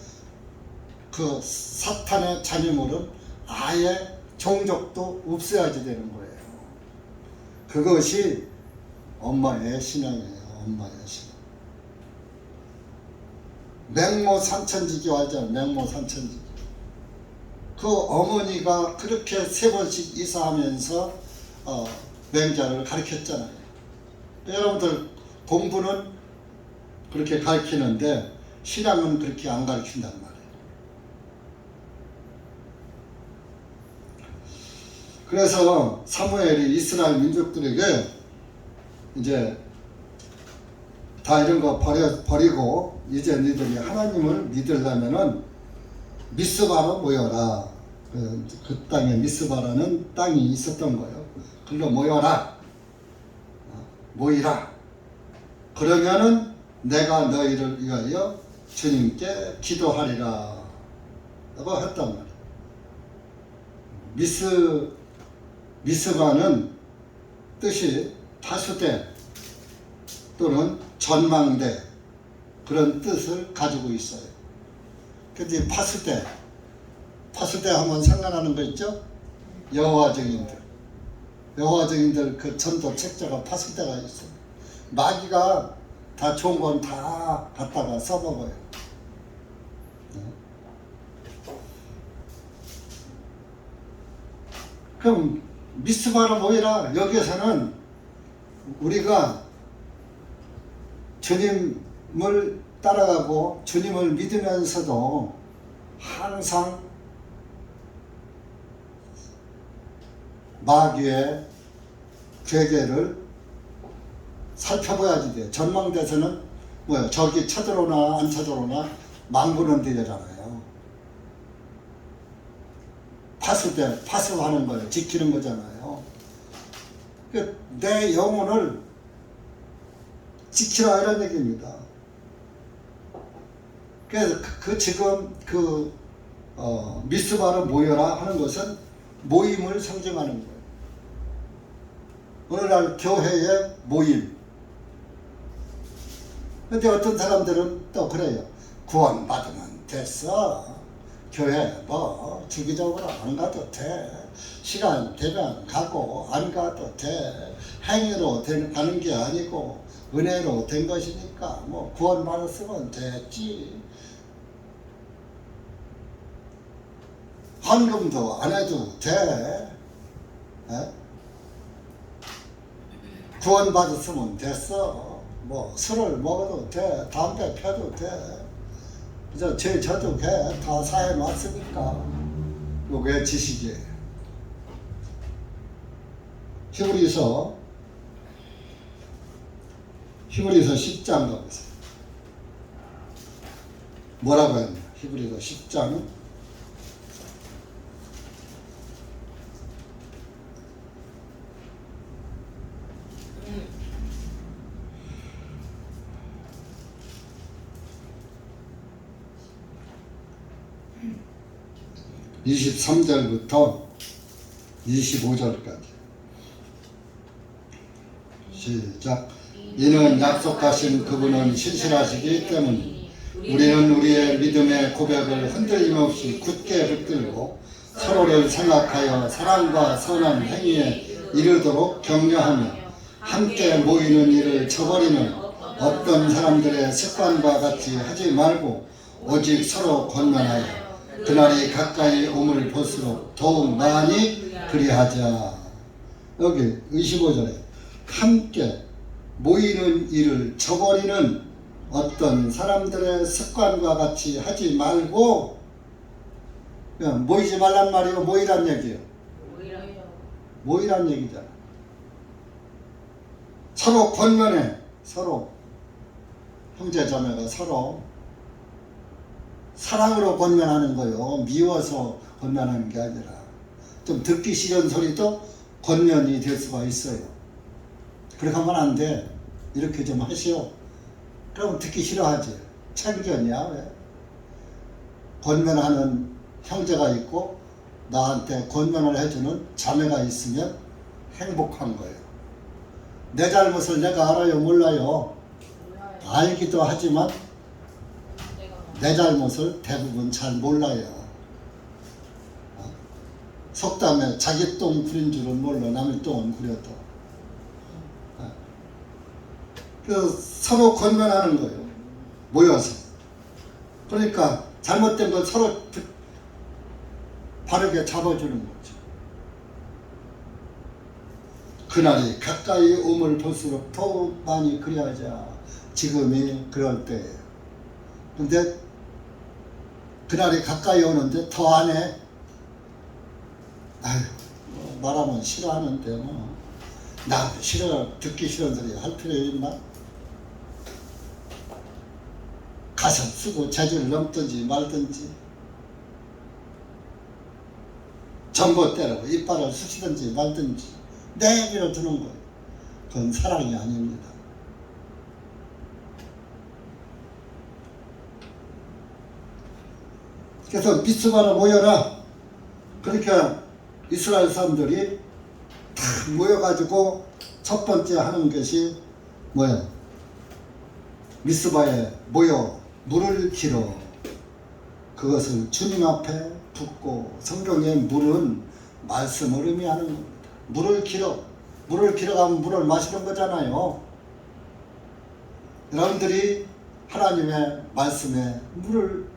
그 사탄의 잔유물은 아예 종족도 없애야지 되는 거예요. 그것이 엄마의 신앙이에요. 엄마의 신앙. 맹모산천지교 알잖아요. 맹모산천지교. 그 어머니가 그렇게 3번씩 이사하면서 맹자를 가르쳤잖아요. 여러분들 공부는 그렇게 가르치는데 신앙은 그렇게 안 가르친단 말이에요. 그래서 사무엘이 이스라엘 민족들에게 이제 다 이런 거 버리고 이제 너희들이 하나님을 믿으려면은 미스바로 모여라. 그 땅에 미스바라는 땅이 있었던 거예요. 글로 모여라. 모이라. 그러면은 내가 너희를 위하여 주님께 기도하리라. 라고 했단 말이에요. 미스바는 뜻이 파수대 또는 전망대 그런 뜻을 가지고 있어요. 근데 파수대 하면 생각나는 거 있죠? 여호와 증인들 그 전도 책자가 파수대가 있어요. 마귀가 다 좋은 건 다 갖다가 써먹어요. 그럼 미스바로 모이라. 여기에서는 우리가 주님을 따라가고 주님을 믿으면서도 항상 마귀의 괴계를 살펴봐야지 돼요. 전망대에서는 뭐예요? 저기 쳐들어오나 안 쳐들어오나 망구는 되잖아요. 파수하는 거예요. 지키는 거잖아요. 내 영혼을 지키라 이런 얘기입니다. 그래서 지금 미스바로 모여라 하는 것은 모임을 상징하는 거예요. 오늘날 교회의 모임. 근데 어떤 사람들은 또 그래요. 구원받으면 됐어. 교회 뭐 주기적으로 안 가도 돼. 시간 되면 가고 안 가도 돼. 행위로 가는 게 아니고 은혜로 된 것이니까 뭐 구원받았으면 됐지. 헌금도 안 해도 돼. 에? 구원받았으면 됐어. 뭐 술을 먹어도 돼. 담배 펴도 돼. 그저 죄 져도 돼. 다 사해 놨으니까. 요게 지식이에요. 히브리서 10장 가보세요. 뭐라고 했냐? 히브리서 10장 23절부터 25절까지 시작. 이는 약속하신 그분은 신실하시기 때문에 우리는 우리의 믿음의 고백을 흔들림 없이 굳게 붙들고 서로를 생각하여 사랑과 선한 행위에 이르도록 격려하며 함께 모이는 일을 저버리는 어떤 사람들의 습관과 같이 하지 말고 오직 서로 권면하여 그날이 가까이 오물 볼수록 더욱 많이 그리하자. 여기 25절에 함께 모이는 일을 저버리는 어떤 사람들의 습관과 같이 하지 말고, 그냥 모이지 말란 말이고 모이란 얘기예요. 모이란 얘기잖아. 서로 권면해. 서로 형제자매가 서로 사랑으로 권면하는 거요. 미워서 권면하는 게 아니라 좀 듣기 싫은 소리도 권면이 될 수가 있어요. 그렇게 하면 안 돼. 이렇게 좀 하시오. 그럼 듣기 싫어하지. 참견이야. 왜? 권면하는 형제가 있고 나한테 권면을 해주는 자매가 있으면 행복한 거예요. 내 잘못을 내가 알아요, 몰라요? 알기도 하지만 내 잘못을 대부분 잘 몰라요. 속담에 자기 똥 부린 줄은 몰라 남의 똥은 부려도. 그래서 서로 권면하는 거예요. 모여서. 그러니까 잘못된 건 서로 바르게 잡아주는 거죠. 그날이 가까이 오물 볼수록 더 많이 그리하자. 지금이 그럴 때예요. 근데 그날이 가까이 오는데 더 안 해. 아유, 말하면 싫어하는데 나 싫어, 듣기 싫은 소리 할 필요 있나? 가서 쓰고 재주를 넘든지 말든지 전봇대로 이빨을 쑤시든지 말든지 내밀어 두는 거예요. 그건 사랑이 아닙니다. 그래서 미스바로 모여라. 그러니까 이스라엘 사람들이 다 모여가지고 첫 번째 하는 것이 뭐야? 미스바에 모여 물을 길어. 그것을 주님 앞에 붓고, 성경의 물은 말씀을 의미하는 겁니다. 물을 길어. 물을 길어가면 물을 마시는 거잖아요. 여러분들이 하나님의 말씀에 물을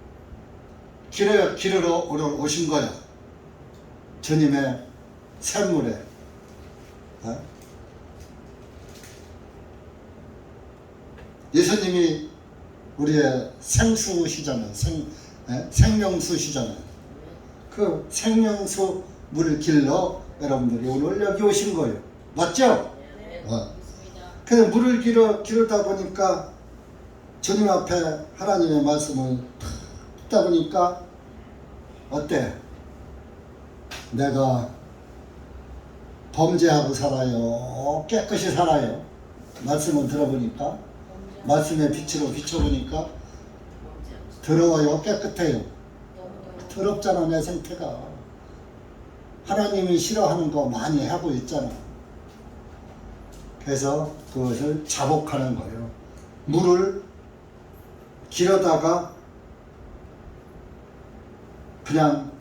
기르러 오신 거야. 주님의 샘물에. 예수님이 우리의 생수시잖아요. 생명수시잖아요. 그 생명수 물을 길러 여러분들이 오늘 여기 오신 거예요. 맞죠? 네. 그래서 물을 기르다 보니까 주님 앞에 하나님의 말씀을 듣다 보니까 어때? 내가 범죄하고 살아요? 깨끗이 살아요? 말씀을 들어보니까, 말씀의 빛으로 비춰보니까 더러워요? 깨끗해요? 더럽잖아, 내 상태가. 하나님이 싫어하는 거 많이 하고 있잖아. 그래서 그것을 자복하는 거예요. 물을 길어다가 그냥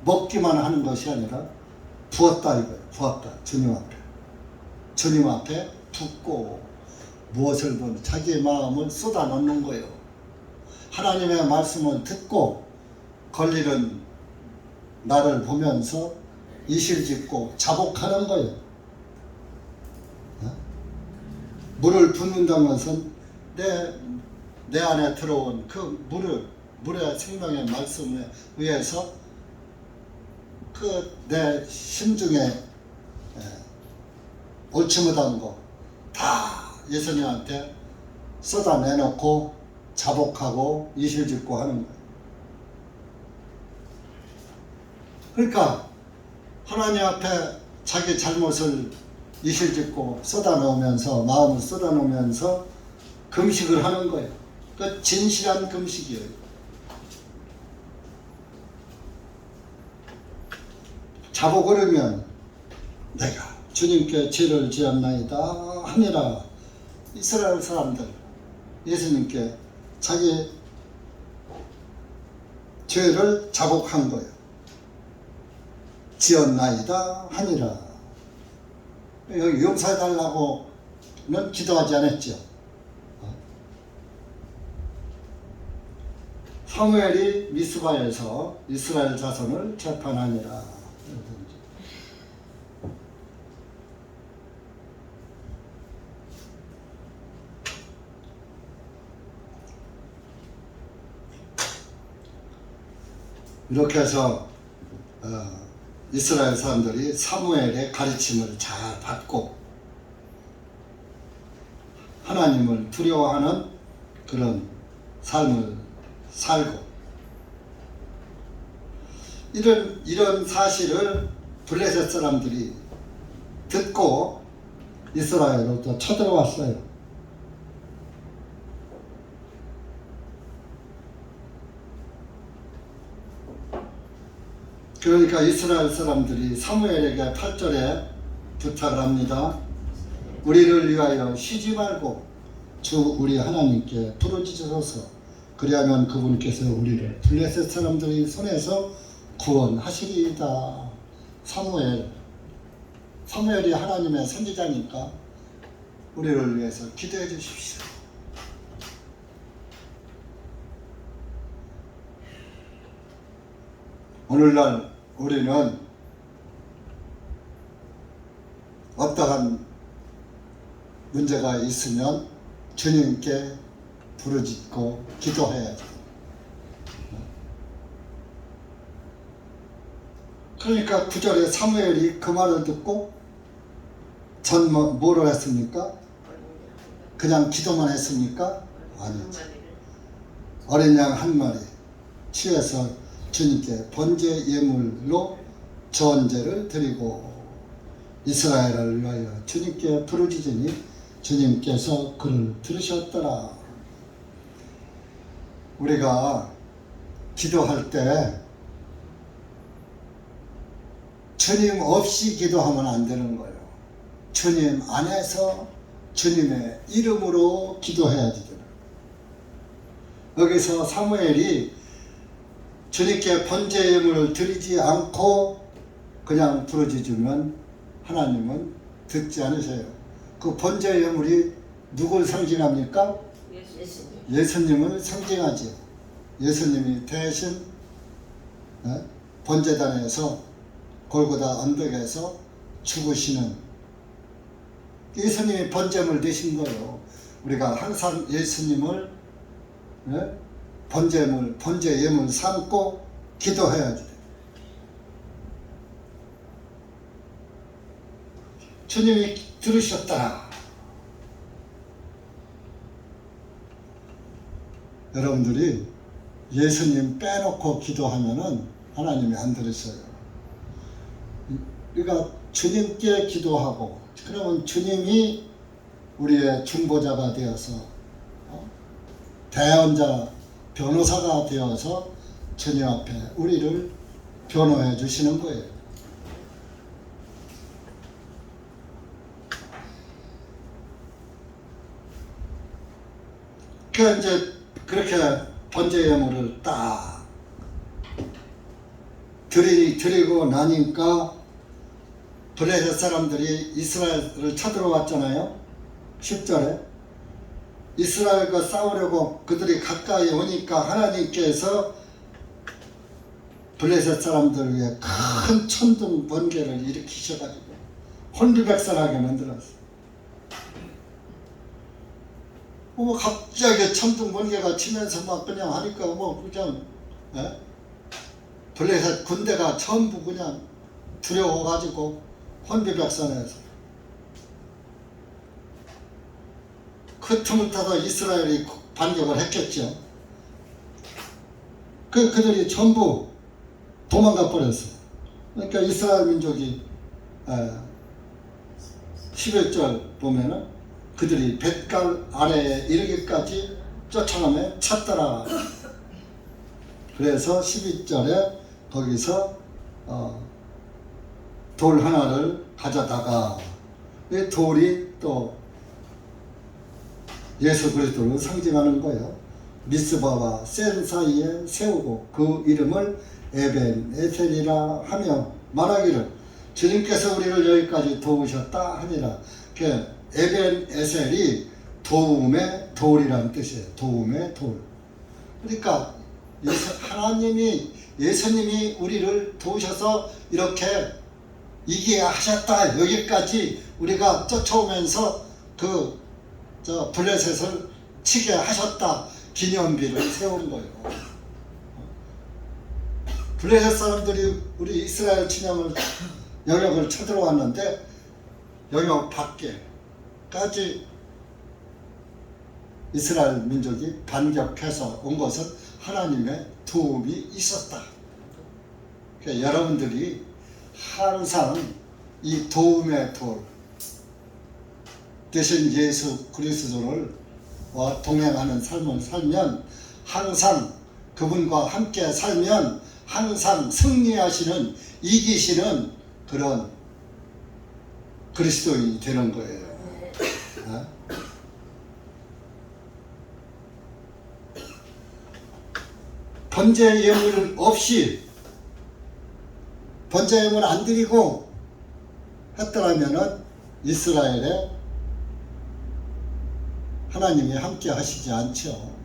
먹기만 하는 것이 아니라 부었다 이거예요. 부었다. 주님 앞에. 주님 앞에 붓고 무엇을 보는 자기의 마음을 쏟아 넣는 거예요. 하나님의 말씀을 듣고 걸리는 나를 보면서 이실짓고 자복하는 거예요. 물을 붓는다는 것은 내 안에 들어온 그 물의 생명의 말씀에 의해서 그 내 심중에 옳지 못한 거 다 예수님한테 쏟아내놓고 자복하고 이실짓고 하는 거예요. 그러니까 하나님 앞에 자기 잘못을 이실짓고 쏟아놓으면서, 마음을 쏟아놓으면서 금식을 하는 거예요. 그 진실한 금식이에요. 자복을 하면 내가 주님께 죄를 지었나이다 하니라. 이스라엘 사람들 예수님께 자기 죄를 자복한 거예요. 지었나이다 하니라. 여기 용서해달라고는 기도하지 않았죠. 사무엘이 미스바에서 이스라엘 자손을 재판하니라. 이렇게 해서 이스라엘 사람들이 사무엘의 가르침을 잘 받고 하나님을 두려워하는 그런 삶을 살고, 이런 사실을 블레셋 사람들이 듣고 이스라엘로 또 쳐들어왔어요. 그러니까 이스라엘 사람들이 사무엘에게 8절에 부탁을 합니다. 우리를 위하여 쉬지 말고 주 우리 하나님께 부르짖으소서. 그리하면 그분께서 우리를 블레셋 사람들의 손에서 구원하시리이다. 사무엘이 하나님의 선지자니까 우리를 위해서 기도해 주십시오. 오늘날 우리는 어떠한 문제가 있으면 주님께 부르짖고 기도해야죠. 그러니까 9절에 사무엘이 그 말을 듣고 전 뭐를 했습니까? 그냥 기도만 했습니까? 아니죠. 어린 양 한 마리 취해서 주님께 번제 예물로 전제를 드리고 이스라엘을 위하여 주님께 부르짖으니 주님께서 그를 들으셨더라. 우리가 기도할 때 주님 없이 기도하면 안 되는 거예요. 주님 안에서 주님의 이름으로 기도해야지 돼요. 여기서 사무엘이 주님께 번제 예물을 드리지 않고 그냥 부르짖으면 하나님은 듣지 않으세요. 그 번제 예물이 누굴 상징합니까? 예수님을 상징하죠. 예수님이 대신 번제단에서 골고다 언덕에서 죽으시는 예수님이 번제물 되신 거예요. 우리가 항상 예수님을 번제 예물 삼고 기도해야지. 주님이 들으셨다. 여러분들이 예수님 빼놓고 기도하면은 하나님이 안 들으셔요. 우리가 주님께 기도하고 그러면 주님이 우리의 중보자가 되어서 대언자 변호사가 되어서 주님 앞에 우리를 변호해 주시는 거예요. 그 이제 그렇게 번제 예물을 딱 드리고 나니까 블레셋 사람들이 이스라엘을 쳐들어왔잖아요. 10절에 이스라엘과 싸우려고 그들이 가까이 오니까 하나님께서 블레셋 사람들 위해 큰 천둥 번개를 일으키셔가지고 혼비백산하게 만들었어요. 갑자기 천둥 번개가 치면서 막 그냥 하니까 그냥 블레셋 군대가 전부 그냥 두려워가지고 혼비백산해서 그 틈을 타서 이스라엘이 반격을 했겠죠. 그들이 전부 도망가 버렸어요. 그러니까 이스라엘 민족이 11절 보면은 그들이 뱃갈 아래에 이르기까지 쫓아가며 찾더라. 그래서 12절에 거기서 돌 하나를 가져다가 이 돌이 또 예수 그리스도를 상징하는 거예요. 미스바와 센 사이에 세우고 그 이름을 에벤 에셀이라 하며 말하기를 주님께서 우리를 여기까지 도우셨다 하니라. 에벤 에셀이 도움의 돌이라는 뜻이에요. 도움의 돌. 그러니까 예수님이 우리를 도우셔서 이렇게 이기게 하셨다. 여기까지 우리가 쫓아오면서 블레셋을 치게 하셨다. 기념비를 세운 거예요. 블레셋 사람들이 우리 이스라엘 진영을 영역을 쳐들어왔는데 영역 밖에까지 이스라엘 민족이 반격해서 온 것은 하나님의 도움이 있었다. 그러니까 여러분들이 항상 이 도움의 돌 대신 예수 그리스도를 동행하는 삶을 살면 항상 그분과 함께 살면 항상 승리하시는 이기시는 그런 그리스도인이 되는 거예요. 어? 번제 예물 없이 번제 예물 안 드리고 했더라면은 이스라엘에 하나님이 함께 하시지 않죠.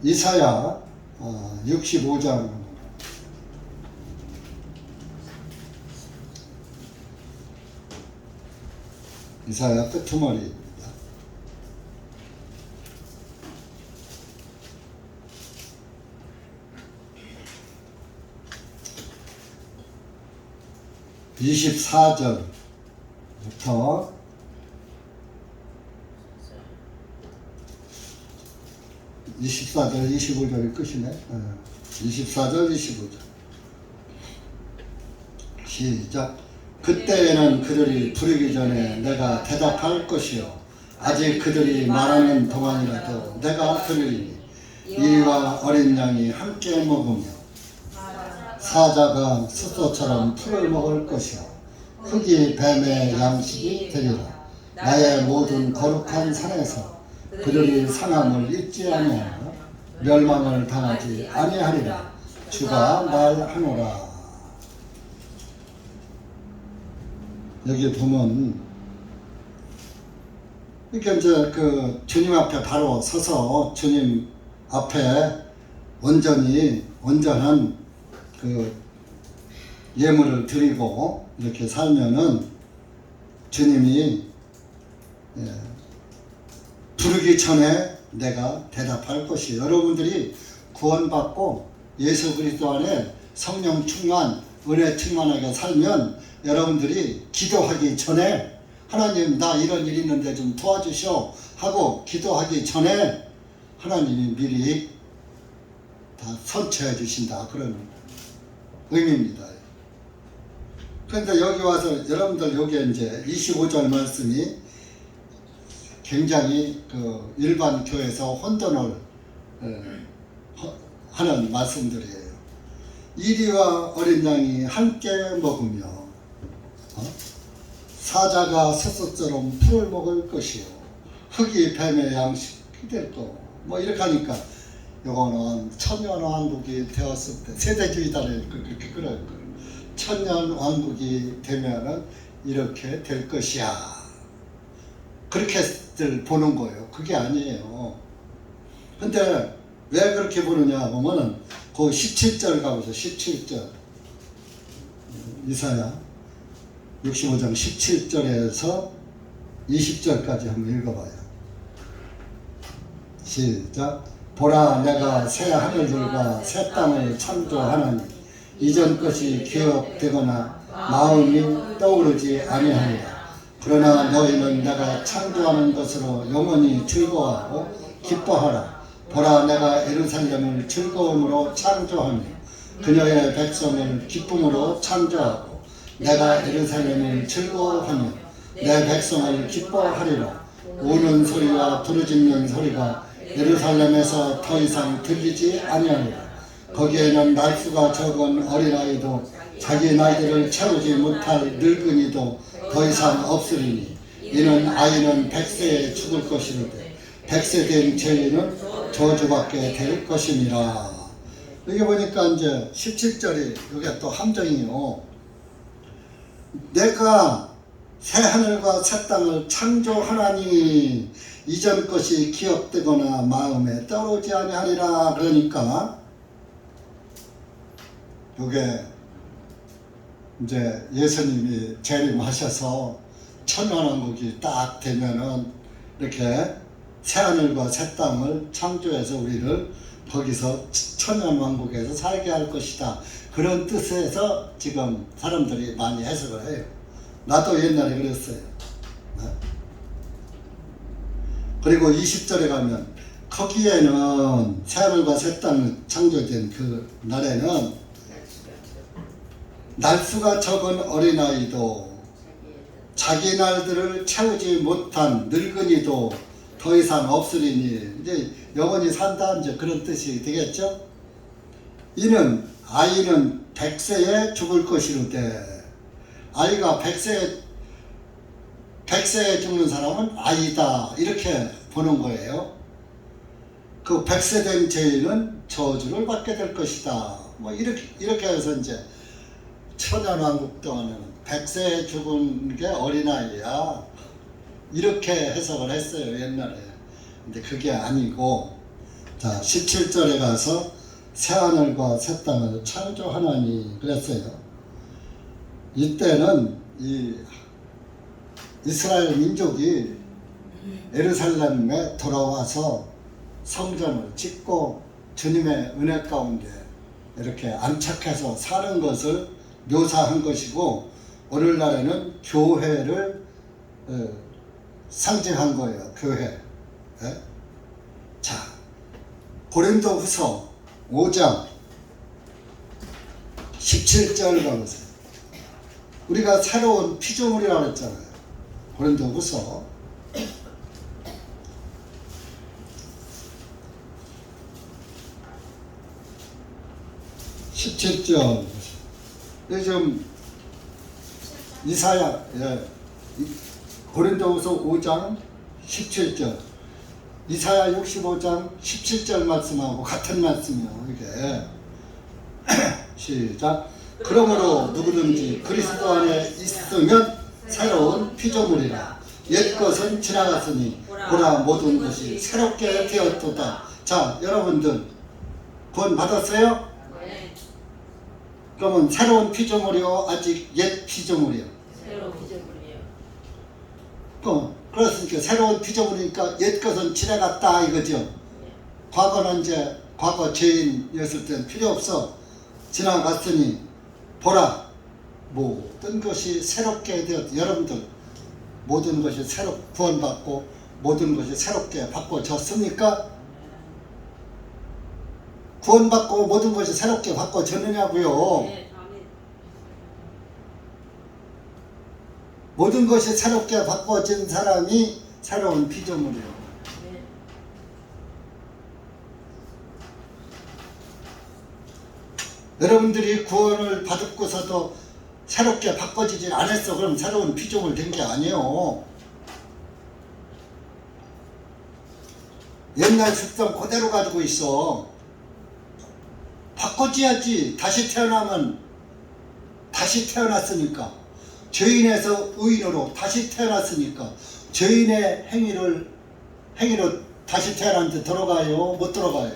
이사야 65장 이사야 끄트머리입니다. (24절부터) 24절 25절이 끝이네. 24절 25절 시작. 그때에는 그들이 부르기 전에 내가 대답할 것이요 아직 그들이 말하는 동안이라도 내가 들으리니 이와 어린 양이 함께 먹으며 사자가 숫소처럼 풀을 먹을 것이요 흙이 뱀의 양식이 되리라. 나의 모든 거룩한 산에서 그들이 상함을 잊지 아니하며 멸망을 당하지 아니하리라. 주가 말하노라. 여기 보면 이렇게 이제 그 주님 앞에 바로 서서 주님 앞에 온전한 그 예물을 드리고 이렇게 살면은 주님이 부르기 전에 내가 대답할 것이 여러분들이 구원받고 예수 그리스도 안에 성령 충만 은혜 충만하게 살면 여러분들이 기도하기 전에 하나님 나 이런 일 있는데 좀 도와주시오 하고 기도하기 전에 하나님이 미리 다 선처해 주신다 그런 의미입니다. 그런데 여기 와서 여러분들 여기에 이제 25절 말씀이 굉장히 그 일반 교회에서 혼돈을 하는 말씀들이에요. 이리와 어린 양이 함께 먹으며 사자가 숫소처럼 풀을 먹을 것이요 흙이 뱀의 양식이 될 거. 뭐 이렇게 하니까 요거는 천년왕국이 되었을 때 세대주의다를 그렇게 끌어요. 천년왕국이 되면은 이렇게 될 것이야. 그렇게들 보는 거예요. 그게 아니에요. 근데 왜 그렇게 보느냐 보면은 그 17절 가보세요. 17절 이사야 65장 17절에서 20절까지 한번 읽어봐요. 시작. 보라 내가 새 하늘들과 새 땅을 창조하나니 이전 것이 기억되거나 마음이 떠오르지 아니하니라. 그러나 너희는 내가 창조하는 것으로 영원히 즐거워하고 기뻐하라. 보라 내가 예루살렘을 즐거움으로 창조하며 그녀의 백성을 기쁨으로 창조하고 내가 예루살렘을 즐거워하며 내 백성을 기뻐하리라. 우는 소리와 부르짖는 소리가 예루살렘에서 더 이상 들리지 아니하리라. 거기에는 날수가 적은 어린아이도 자기 나이들을 채우지 못할 늙은이도 더 이상 없으리니 이는 아이는 100세에 죽을 것이로되 100세 된 죄인은 저주받게 될 것이니라. 여기 보니까 이제 17절이 여기 또 함정이요. 내가 새 하늘과 새 땅을 창조하나니 이전 것이 기억되거나 마음에 떠오르지 아니하리라. 그러니까 요게 이제 예수님이 재림하셔서 천년왕국이 딱 되면은 이렇게 새하늘과 새 땅을 창조해서 우리를 거기서 천년왕국에서 살게 할 것이다. 그런 뜻에서 지금 사람들이 많이 해석을 해요. 나도 옛날에 그랬어요. 그리고 20절에 가면 거기에는 새하늘과 새 땅을 창조된 그 날에는 날수가 적은 어린아이도 자기 날들을 채우지 못한 늙은이도 더 이상 없으리니 이제 영원히 산다 이제 그런 뜻이 되겠죠. 이는 아이는 100세에 죽을 것이로되 아이가 100세에 죽는 사람은 아이다 이렇게 보는 거예요. 그 100세 된 죄인은 저주를 받게 될 것이다. 뭐 이렇게 해서 이제 천연왕국 동안에는 100세에 죽은 게 어린아이야. 이렇게 해석을 했어요, 옛날에. 근데 그게 아니고, 자, 17절에 가서 새하늘과 새 땅을 창조하나니 그랬어요. 이때는 이 이스라엘 민족이 예루살렘에 돌아와서 성전을 짓고 주님의 은혜 가운데 이렇게 안착해서 사는 것을 묘사한 것이고, 오늘날에는 교회를 상징한 거예요. 교회. 네? 자, 고린도후서 5장 17절 가보세요. 우리가 새로운 피조물이라고 했잖아요. 고린도후서 17절. 요즘 이사야, 고린도후서 5장 17절, 이사야 65장 17절 말씀하고 같은 말씀이에요. 이게 시작. 그러므로 누구든지 그리스도 안에 있으면 새로운 피조물이라. 옛 것은 지나갔으니 보라 모든 것이 새롭게 되었도다. 자, 여러분들 구원 받았어요? 그러면 새로운 피조물이요? 아직 옛 피조물이요? 새로운 피조물이요. 그렇으니까 새로운 피조물이니까 옛 것은 지나갔다 이거죠. 과거는 이제 과거 죄인이었을 땐 필요 없어. 지나갔으니 보라 모든 것이 새롭게 되었다. 여러분들 모든 것이 새로 구원받고 모든 것이 새롭게 바꿔졌습니까? 구원받고 모든 것이 새롭게 바꿔졌느냐고요. 네, 아멘. 모든 것이 새롭게 바꿔진 사람이 새로운 피조물이에요. 네. 여러분들이 구원을 받고서도 새롭게 바꿔지질 않았어. 그럼 새로운 피조물 된 게 아니에요. 옛날 습성 그대로 가지고 있어. 바꿔줘야지. 다시 태어나면 다시 태어났으니까, 죄인에서 의인으로 다시 태어났으니까 죄인의 행위로 다시 태어났는데 들어가요? 못 들어가요?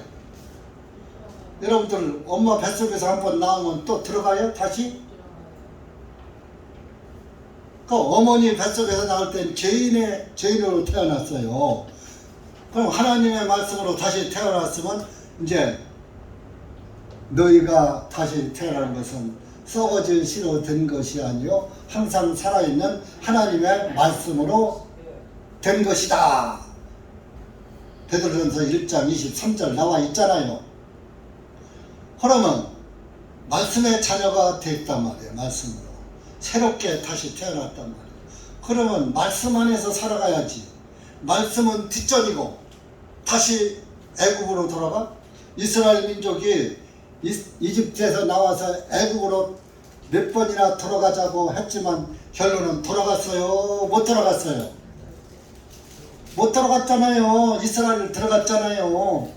여러분들 엄마 뱃속에서 한번 나오면 또 들어가요? 다시? 그 어머니 뱃속에서 나올 땐 죄인으로 태어났어요. 그럼 하나님의 말씀으로 다시 태어났으면 이제 너희가 다시 태어난 것은 썩어진 씨로 된 것이 아니요 항상 살아있는 하나님의 말씀으로 된 것이다. 베드로전서 1장 23절 나와 있잖아요. 그러면 말씀의 자녀가 됐단 말이에요. 말씀으로 새롭게 다시 태어났단 말이에요. 그러면 말씀 안에서 살아가야지. 말씀은 뒷전이고 다시 애국으로 돌아가? 이스라엘 민족이 이집트에서 나와서 애국으로 몇 번이나 돌아가자고 했지만 결론은 돌아갔어요? 못 돌아갔어요? 못 돌아갔잖아요. 이스라엘 들어갔잖아요.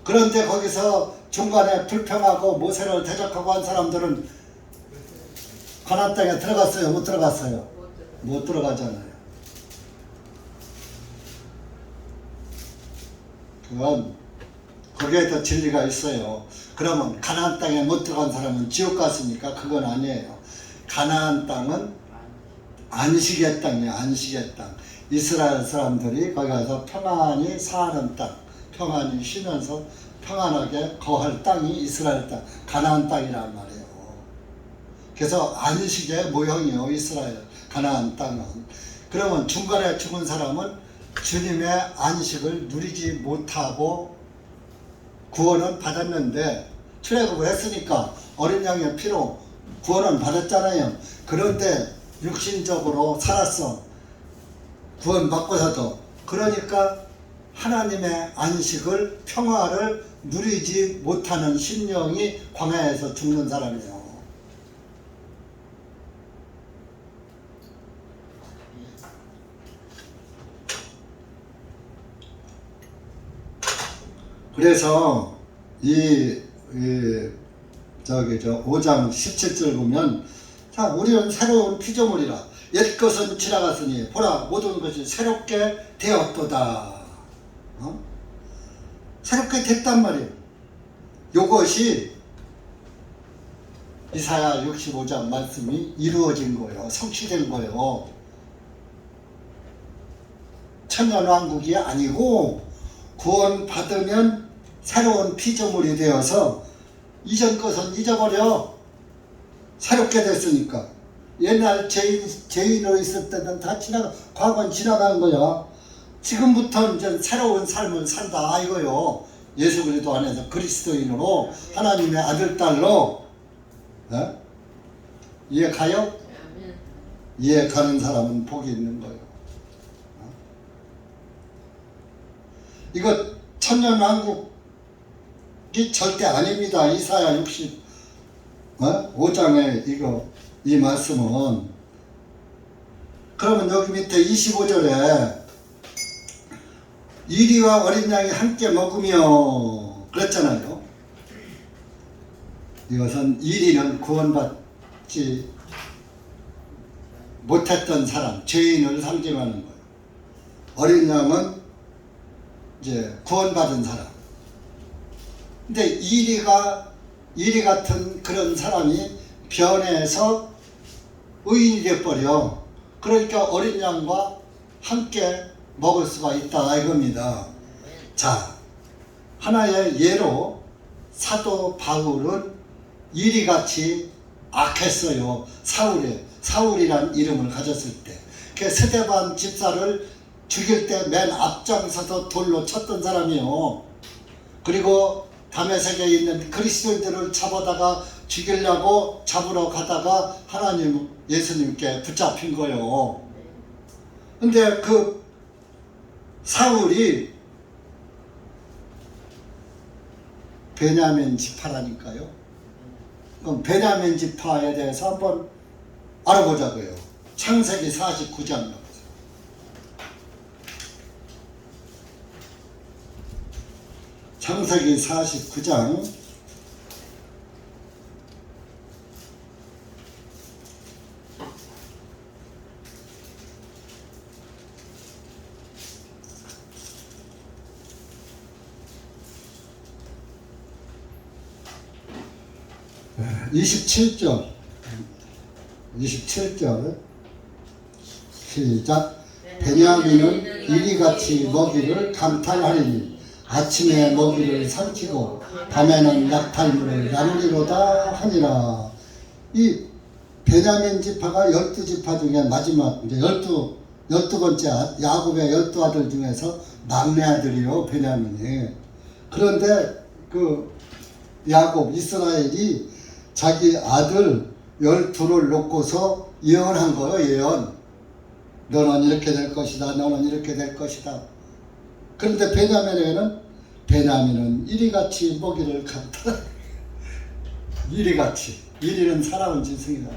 그런데 거기서 중간에 불평하고 모세를 대적하고 한 사람들은 가나안 땅에 들어갔어요? 못 들어갔어요? 못 들어가잖아요. 그건 거기에 더 진리가 있어요. 그러면 가나안 땅에 못 들어간 사람은 지옥 갔습니까? 그건 아니에요. 가나안 땅은 안식의 땅이에요. 안식의 땅. 이스라엘 사람들이 거기 가서 평안히 사는 땅, 평안히 쉬면서 평안하게 거할 땅이 이스라엘 땅, 가나안 땅이란 말이에요. 그래서 안식의 모형이에요. 이스라엘 가나안 땅은. 그러면 중간에 죽은 사람은 주님의 안식을 누리지 못하고 구원은 받았는데, 출애굽을 했으니까 어린 양의 피로 구원은 받았잖아요. 그런데 육신적으로 살았어. 구원 받고서도. 그러니까 하나님의 안식을, 평화를 누리지 못하는 심령이 광야에서 죽는 사람이에요. 그래서 저 5장 17절 보면, 자, 우리는 새로운 피조물이라 옛 것은 지나갔으니 보라 모든 것이 새롭게 되었도다. 새롭게 됐단 말이에요. 요것이 이사야 65장 말씀이 이루어진 거예요. 성취된 거예요. 천년왕국이 아니고 구원받으면 새로운 피조물이 되어서 이전 것은 잊어버려. 새롭게 됐으니까. 옛날 죄인으로 있을 때는 다 과거는 지나간 거야. 지금부터 이제 새로운 삶을 산다 이거요. 예수 그리스도 안에서 그리스도인으로 하나님의 아들 딸로. 이해 가요? 이해 가는 사람은 복이 있는 거예요. 이거 천년왕국이 절대 아닙니다. 이사야 65장에 이 말씀은. 그러면 여기 밑에 25절에 이리와 어린 양이 함께 먹으며 그랬잖아요. 이것은 이리는 구원받지 못했던 사람, 죄인을 상징하는 거예요. 어린 양은 이제 구원받은 사람. 근데 이리 같은 그런 사람이 변해서 의인이 돼버려. 그러니까 어린 양과 함께 먹을 수가 있다 이겁니다. 자, 하나의 예로 사도 바울은 이리같이 악했어요. 사울이란 이름을 가졌을 때. 그 스데반 집사를 죽일 때 맨 앞장서서 돌로 쳤던 사람이요. 그리고 다메섹에 있는 그리스도인들을 잡으러 가다가 하나님 예수님께 붙잡힌 거예요. 근데 그 사울이 베냐민 지파라니까요. 그럼 베냐민 지파에 대해서 한번 알아보자고요. 창세기 49장. 창세기 49장 27절 시작. 베냐민은 이리같이 먹이를 감탈하리니 아침에 먹이를 삼키고 밤에는 약탈물을 나누리로다 하니라. 이 베냐민 지파가 12지파 중에 마지막 이제 12번째 야곱의 12아들 중에서 막내 아들이요, 베냐민이. 그런데 그 야곱 이스라엘이 자기 아들 12를 놓고서 예언한 거예요. 예언. 너는 이렇게 될 것이다. 너는 이렇게 될 것이다. 그런데 베냐민은 이리같이 먹이를 감다. 이리는 사람을 지칭이다.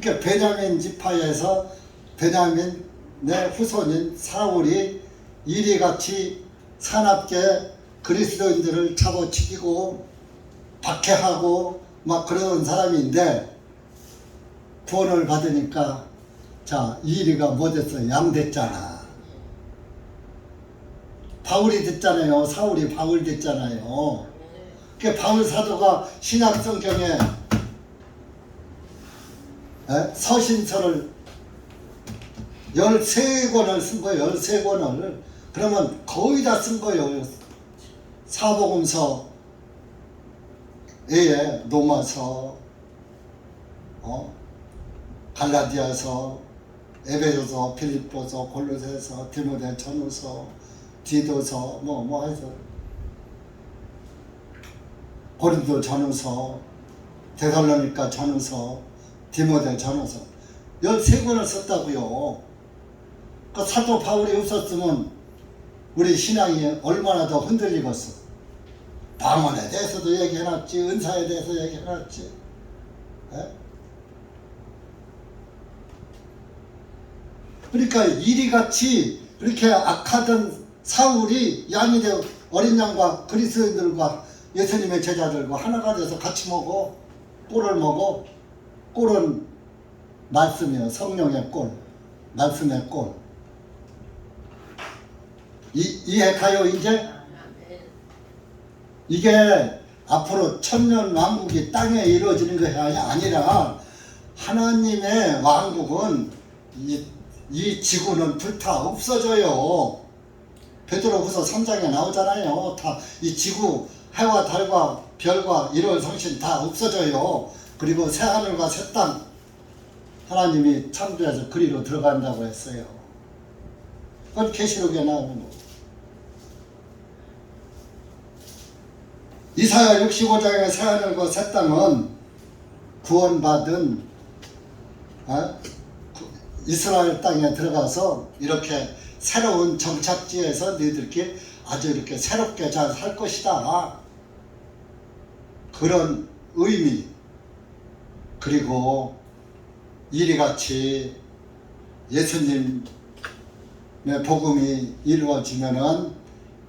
그러니까 베냐민 지파에서 베냐민의 후손인 사울이 이리같이 사납게 그리스도인들을 잡아치기고 박해하고 막 그러는 사람인데, 구원을 받으니까 자, 이리가 뭐 됐어요? 양 됐잖아. 바울이 됐잖아요. 사울이 바울 됐잖아요. 그 바울 사도가 신약 성경에 서신서를 13권을 쓴 거예요. 13권을. 그러면 거의 다 쓴 거예요. 사복음서, 로마서, 갈라디아서, 에베소서, 빌립보서, 골로새서, 디모데 전후서, 디도서, 뭐 해서 고린도 전후서, 데살로니가 전후서, 디모데 전후서 13권을 썼다고요. 그 사도 바울이 없었으면 우리 신앙이 얼마나 더 흔들리겠어. 방언에 대해서도 얘기해놨지, 은사에 대해서 얘기해놨지. 에? 그러니까 이리같이 그렇게 악하던 사울이 양이 되어 어린 양과 그리스도인들과 예수님의 제자들과 하나가 돼서 같이 먹어. 꼴을 먹어. 꼴은 말씀이요. 성령의 꼴. 말씀의 꼴. 이해가요 이제? 아멘. 이게 앞으로 천년 왕국이 땅에 이루어지는 것이 아니라 하나님의 왕국은 이 지구는 불타 없어져요. 베드로후서 3장에 나오잖아요. 다 이 지구 해와 달과 별과 일월 성신 다 없어져요. 그리고 새 하늘과 새 땅 하나님이 창조해서 그리로 들어간다고 했어요. 그건 계시록에 나오는 거고. 이사야 65장의 새 하늘과 새 땅은 구원받은 이스라엘 땅에 들어가서 이렇게 새로운 정착지에서 너희들께 아주 이렇게 새롭게 잘 살 것이다. 그런 의미. 그리고 이리같이 예수님의 복음이 이루어지면은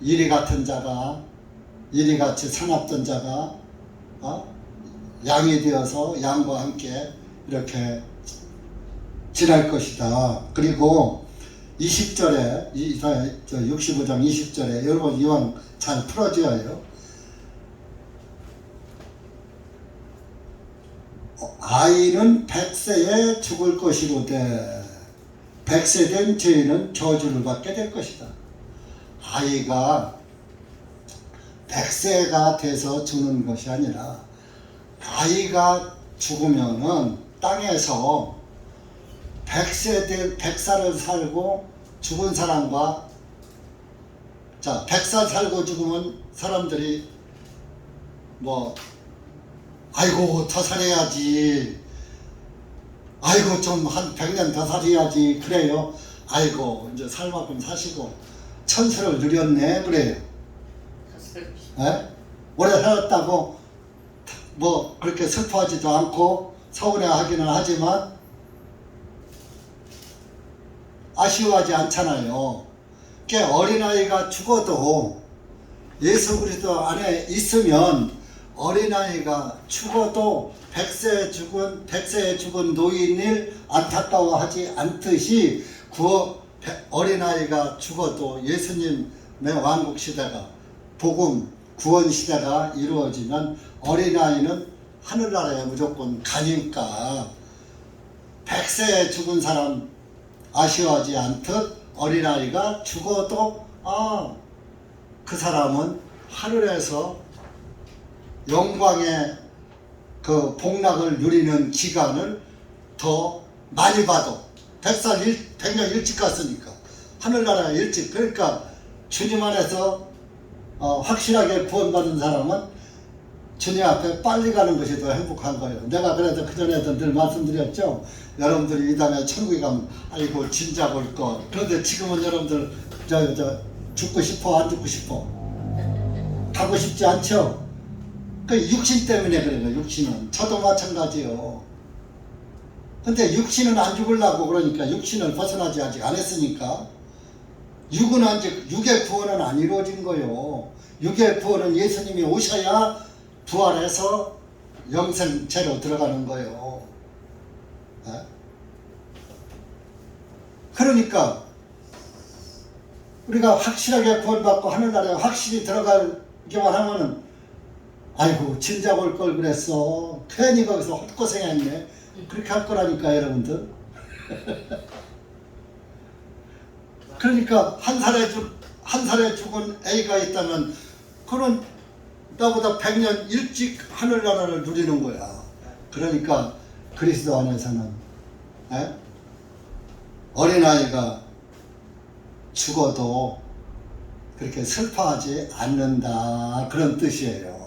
이리 같은 자가 이리같이 사납던 자가 양이 되어서 양과 함께 이렇게 지날 것이다. 그리고 20절에 65장 20절에 여러분 이왕 잘 풀어줘요. 아이는 100세에 죽을 것이로되 100세 된 죄인은 저주를 받게 될 것이다. 아이가 100세가 돼서 죽는 것이 아니라 아이가 죽으면은 땅에서 100살을 살고 죽은 사람과 100살 살고 죽으면 사람들이 아이고 더 살아야지, 아이고 좀 한 100년 더 살아야지 그래요. 아이고 이제 살 만큼 사시고 천수를 누렸네 그래요. 에? 오래 살았다고 그렇게 슬퍼하지도 않고 서운해하기는 하지만 아쉬워하지 않잖아요. 어린아이가 죽어도 예수 그리스도 안에 있으면 어린아이가 죽어도 100세에 죽은 노인을 안타까워하지 않듯이 어린아이가 죽어도 예수님의 왕국 시대가 복음 구원 시대가 이루어지면 어린아이는 하늘나라에 무조건 가니까 100세에 죽은 사람 아쉬워하지 않듯 어린아이가 죽어도 그 사람은 하늘에서 영광의 그 복락을 누리는 기간을 더 많이 받아. 100년 일찍 갔으니까 하늘나라에 일찍. 그러니까 주님 안에서 확실하게 구원받은 사람은 주님 앞에 빨리 가는 것이 더 행복한 거예요. 내가 그래도 그전에도 늘 말씀드렸죠. 여러분들이 이 다음에 천국에 가면 아이고 진작 올 것. 그런데 지금은 여러분들 죽고 싶어 안 죽고 싶어? 가고 싶지 않죠? 그 육신 때문에 그래요. 육신은 저도 마찬가지요. 근데 육신은 안 죽으려고 그러니까 육신을 벗어나지 아직 안 했으니까 육은 아직 육의 구원은 안 이루어진 거예요. 육의 구원은 예수님이 오셔야 부활해서 영생체로 들어가는 거예요. 그러니까 우리가 확실하게 구원받고 하늘나라에 확실히 들어가기만 하면은 아이고 진작 올 걸 그랬어. 괜히 거기서 헛고생했네. 그렇게 할 거라니까 여러분들. 그러니까 한 살에 죽은 애가 있다면 그는 나보다 100년 일찍 하늘나라를 누리는 거야. 그러니까 그리스도 안에서는 어린아이가 죽어도 그렇게 슬퍼하지 않는다 그런 뜻이에요.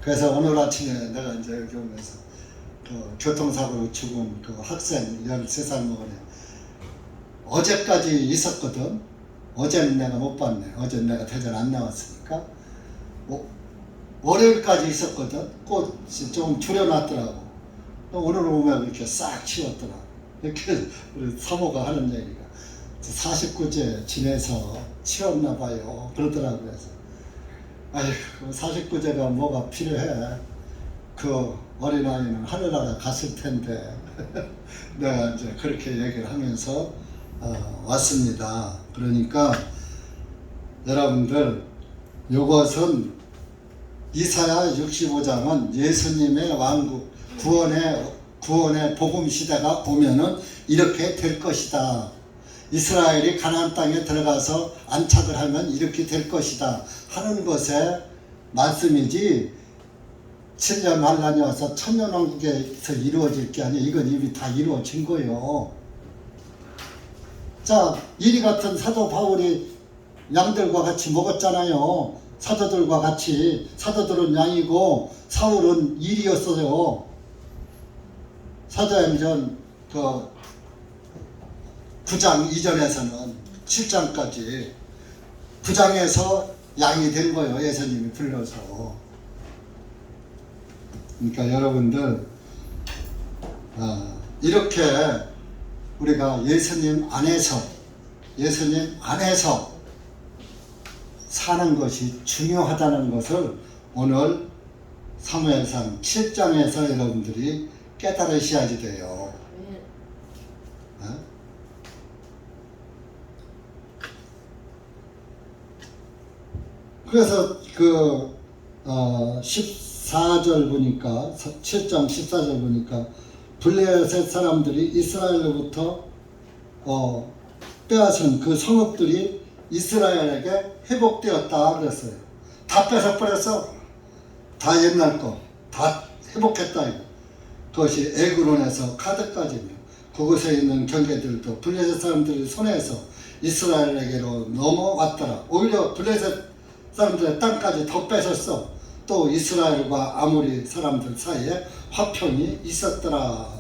그래서 오늘 아침에 내가 이제 여기 오면서 그 교통사고로 죽은 그 학생 13살 먹은 애 어제까지 있었거든. 어제는 내가 못 봤네. 어제는 내가 대전 안 나왔으니까. 월요일까지 있었거든. 꽃이 좀 줄여놨더라고. 오늘 오면 이렇게 싹 치웠더라. 이렇게 우리 사모가 하는 얘기가 49제 지내서 치웠나 봐요. 그러더라고요. 그래서 아이고 49제가 뭐가 필요해. 그 어린아이는 하늘나라 갔을 텐데 내가 이제 그렇게 얘기를 하면서 왔습니다. 그러니까 여러분들 이것은 이사야 65장은 예수님의 왕국 구원의 복음 시대가 오면은 이렇게 될 것이다. 이스라엘이 가나안 땅에 들어가서 안착을 하면 이렇게 될 것이다 하는 것의 말씀이지 7년 환란이 와서 천년왕국에서 이루어질 게 아니에요. 이건 이미 다 이루어진 거예요. 자, 이리 같은 사도 바울이 양들과 같이 먹었잖아요. 사도들과 같이. 사도들은 양이고 사울은 일이었어요. 사도행전 9장 이전에서는 7장까지 9장에서 양이 된 거예요. 예수님이 불러서. 그러니까 여러분들 이렇게 우리가 예수님 안에서 사는 것이 중요하다는 것을 오늘 사무엘상 7장에서 여러분들이 깨달으셔야지 돼요. 그래서 14절 보니까 7장 14절 보니까 블레셋 사람들이 이스라엘로부터 빼앗은 그 성읍들이 이스라엘에게 회복되었다 그랬어요. 다 뺏어버렸어. 다 옛날 거 다 회복했다 이거. 그것이 에그론에서 카드까지며 그곳에 있는 경계들도 블레셋 사람들의 손에서 이스라엘에게로 넘어왔더라. 오히려 블레셋 사람들의 땅까지 더 뺏었어. 또 이스라엘과 아모리 사람들 사이에 화평이 있었더라.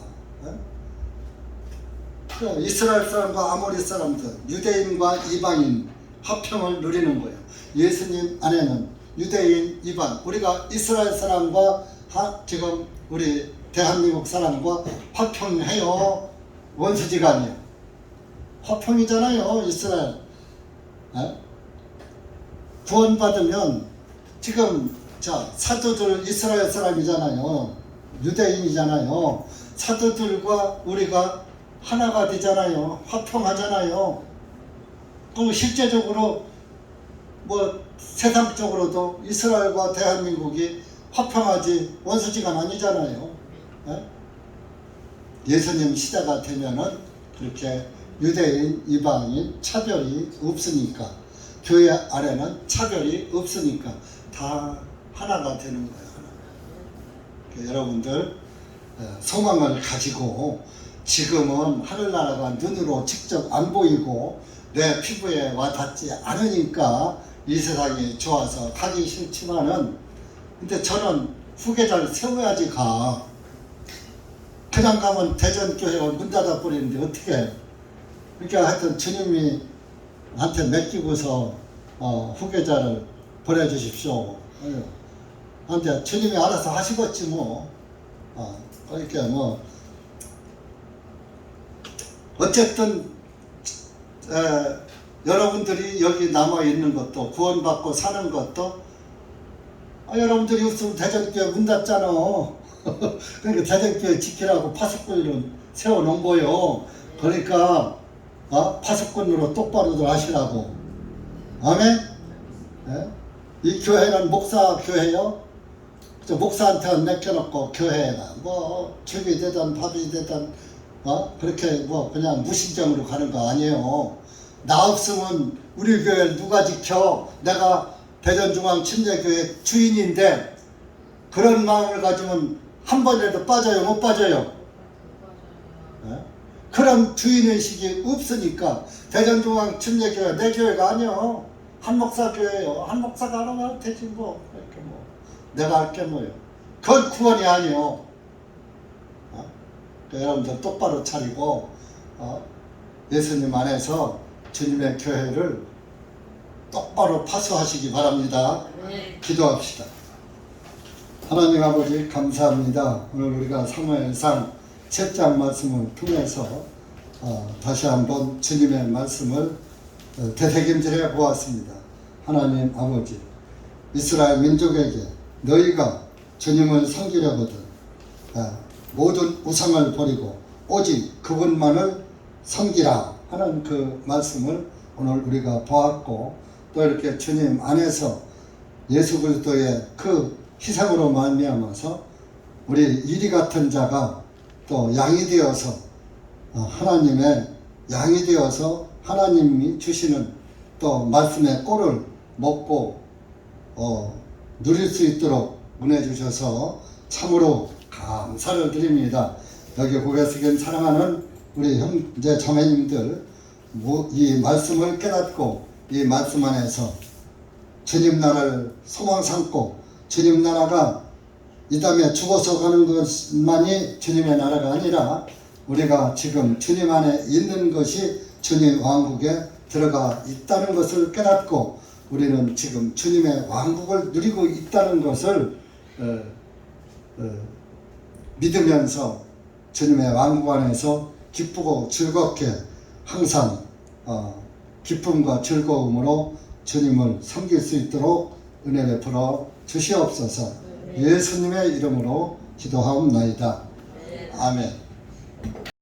이스라엘 사람과 아모리 사람들, 유대인과 이방인 화평을 누리는 거예요. 예수님 안에는 유대인, 이방, 우리가 이스라엘 사람과 지금 우리 대한민국 사람과 화평해요. 원수지간이에요. 화평이잖아요. 이스라엘. 구원받으면 지금 사도들 이스라엘 사람이잖아요. 유대인이잖아요. 사도들과 우리가 하나가 되잖아요. 화평하잖아요. 또 실제적으로 세상적으로도 이스라엘과 대한민국이 화평하지 원수지간 아니잖아요. 예수님 시대가 되면은 그렇게 유대인, 이방인 차별이 없으니까 교회 안에는 차별이 없으니까 다 하나가 되는 거예요. 하나. 여러분들 소망을 가지고 지금은 하늘나라가 눈으로 직접 안 보이고 내 피부에 와닿지 않으니까 이 세상이 좋아서 가기 싫지만은 근데 저는 후계자를 세워야지 가. 그냥 가면 대전교회가 문 닫아 버리는데 어떻게 그러니까 하여튼 주님이 한테 맡기고서 후계자를 보내주십시오. 근데 주님이 알아서 하시겠지 뭐. 그러니까 어쨌든 여러분들이 여기 남아 있는 것도 구원받고 사는 것도 여러분들이 없으면 대전교회 문 닫잖아. 그러니까 대전교회 지키라고 파수꾼을 세워놓은 거요. 그러니까 파수꾼으로 똑바로들 하시라고. 아멘? 이 교회는 목사 교회요. 목사한테 맡겨놓고 교회가 죽이 되든 밥이 되든 그렇게 그냥 무신경으로 가는 거 아니에요. 나 없으면 우리 교회를 누가 지켜? 내가 대전중앙침례교회 주인인데 그런 마음을 가지면 한 번이라도 빠져요? 못 빠져요? 그런 주인의식이 없으니까 대전중앙침례교회 내 교회가 아니요. 한 목사 교회요. 한 목사가 하면 되지 이렇게 내가 할 게 뭐예요? 그건 구원이 아니요. 여러분들 똑바로 차리고 예수님 안에서 주님의 교회를 똑바로 파수하시기 바랍니다. 네. 기도합시다. 하나님 아버지 감사합니다. 오늘 우리가 사무엘상 7장 말씀을 통해서 다시 한번 주님의 말씀을 되새김질해 보았습니다. 하나님 아버지, 이스라엘 민족에게 너희가 주님을 섬기려거든 모든 우상을 버리고 오직 그분만을 섬기라 하는 그 말씀을 오늘 우리가 보았고, 또 이렇게 주님 안에서 예수 그리스도의 그 희생으로 말미암아서 우리 이리 같은 자가 또 양이 되어서 하나님의 양이 되어서 하나님이 주시는 또 말씀의 꼴을 먹고 누릴 수 있도록 은혜 주셔서 참으로 감사를 드립니다. 여기 고개 숙인 사랑하는 우리 형제 자매님들, 이 말씀을 깨닫고 이 말씀 안에서 주님 나라를 소망 삼고 주님 나라가 이 다음에 죽어서 가는 것만이 주님의 나라가 아니라 우리가 지금 주님 안에 있는 것이 주님 왕국에 들어가 있다는 것을 깨닫고 우리는 지금 주님의 왕국을 누리고 있다는 것을 믿으면서 주님의 왕국 안에서 기쁘고 즐겁게 항상 기쁨과 즐거움으로 주님을 섬길 수 있도록 은혜 베풀어 주시옵소서. 예수님의 이름으로 기도하옵나이다. 아멘.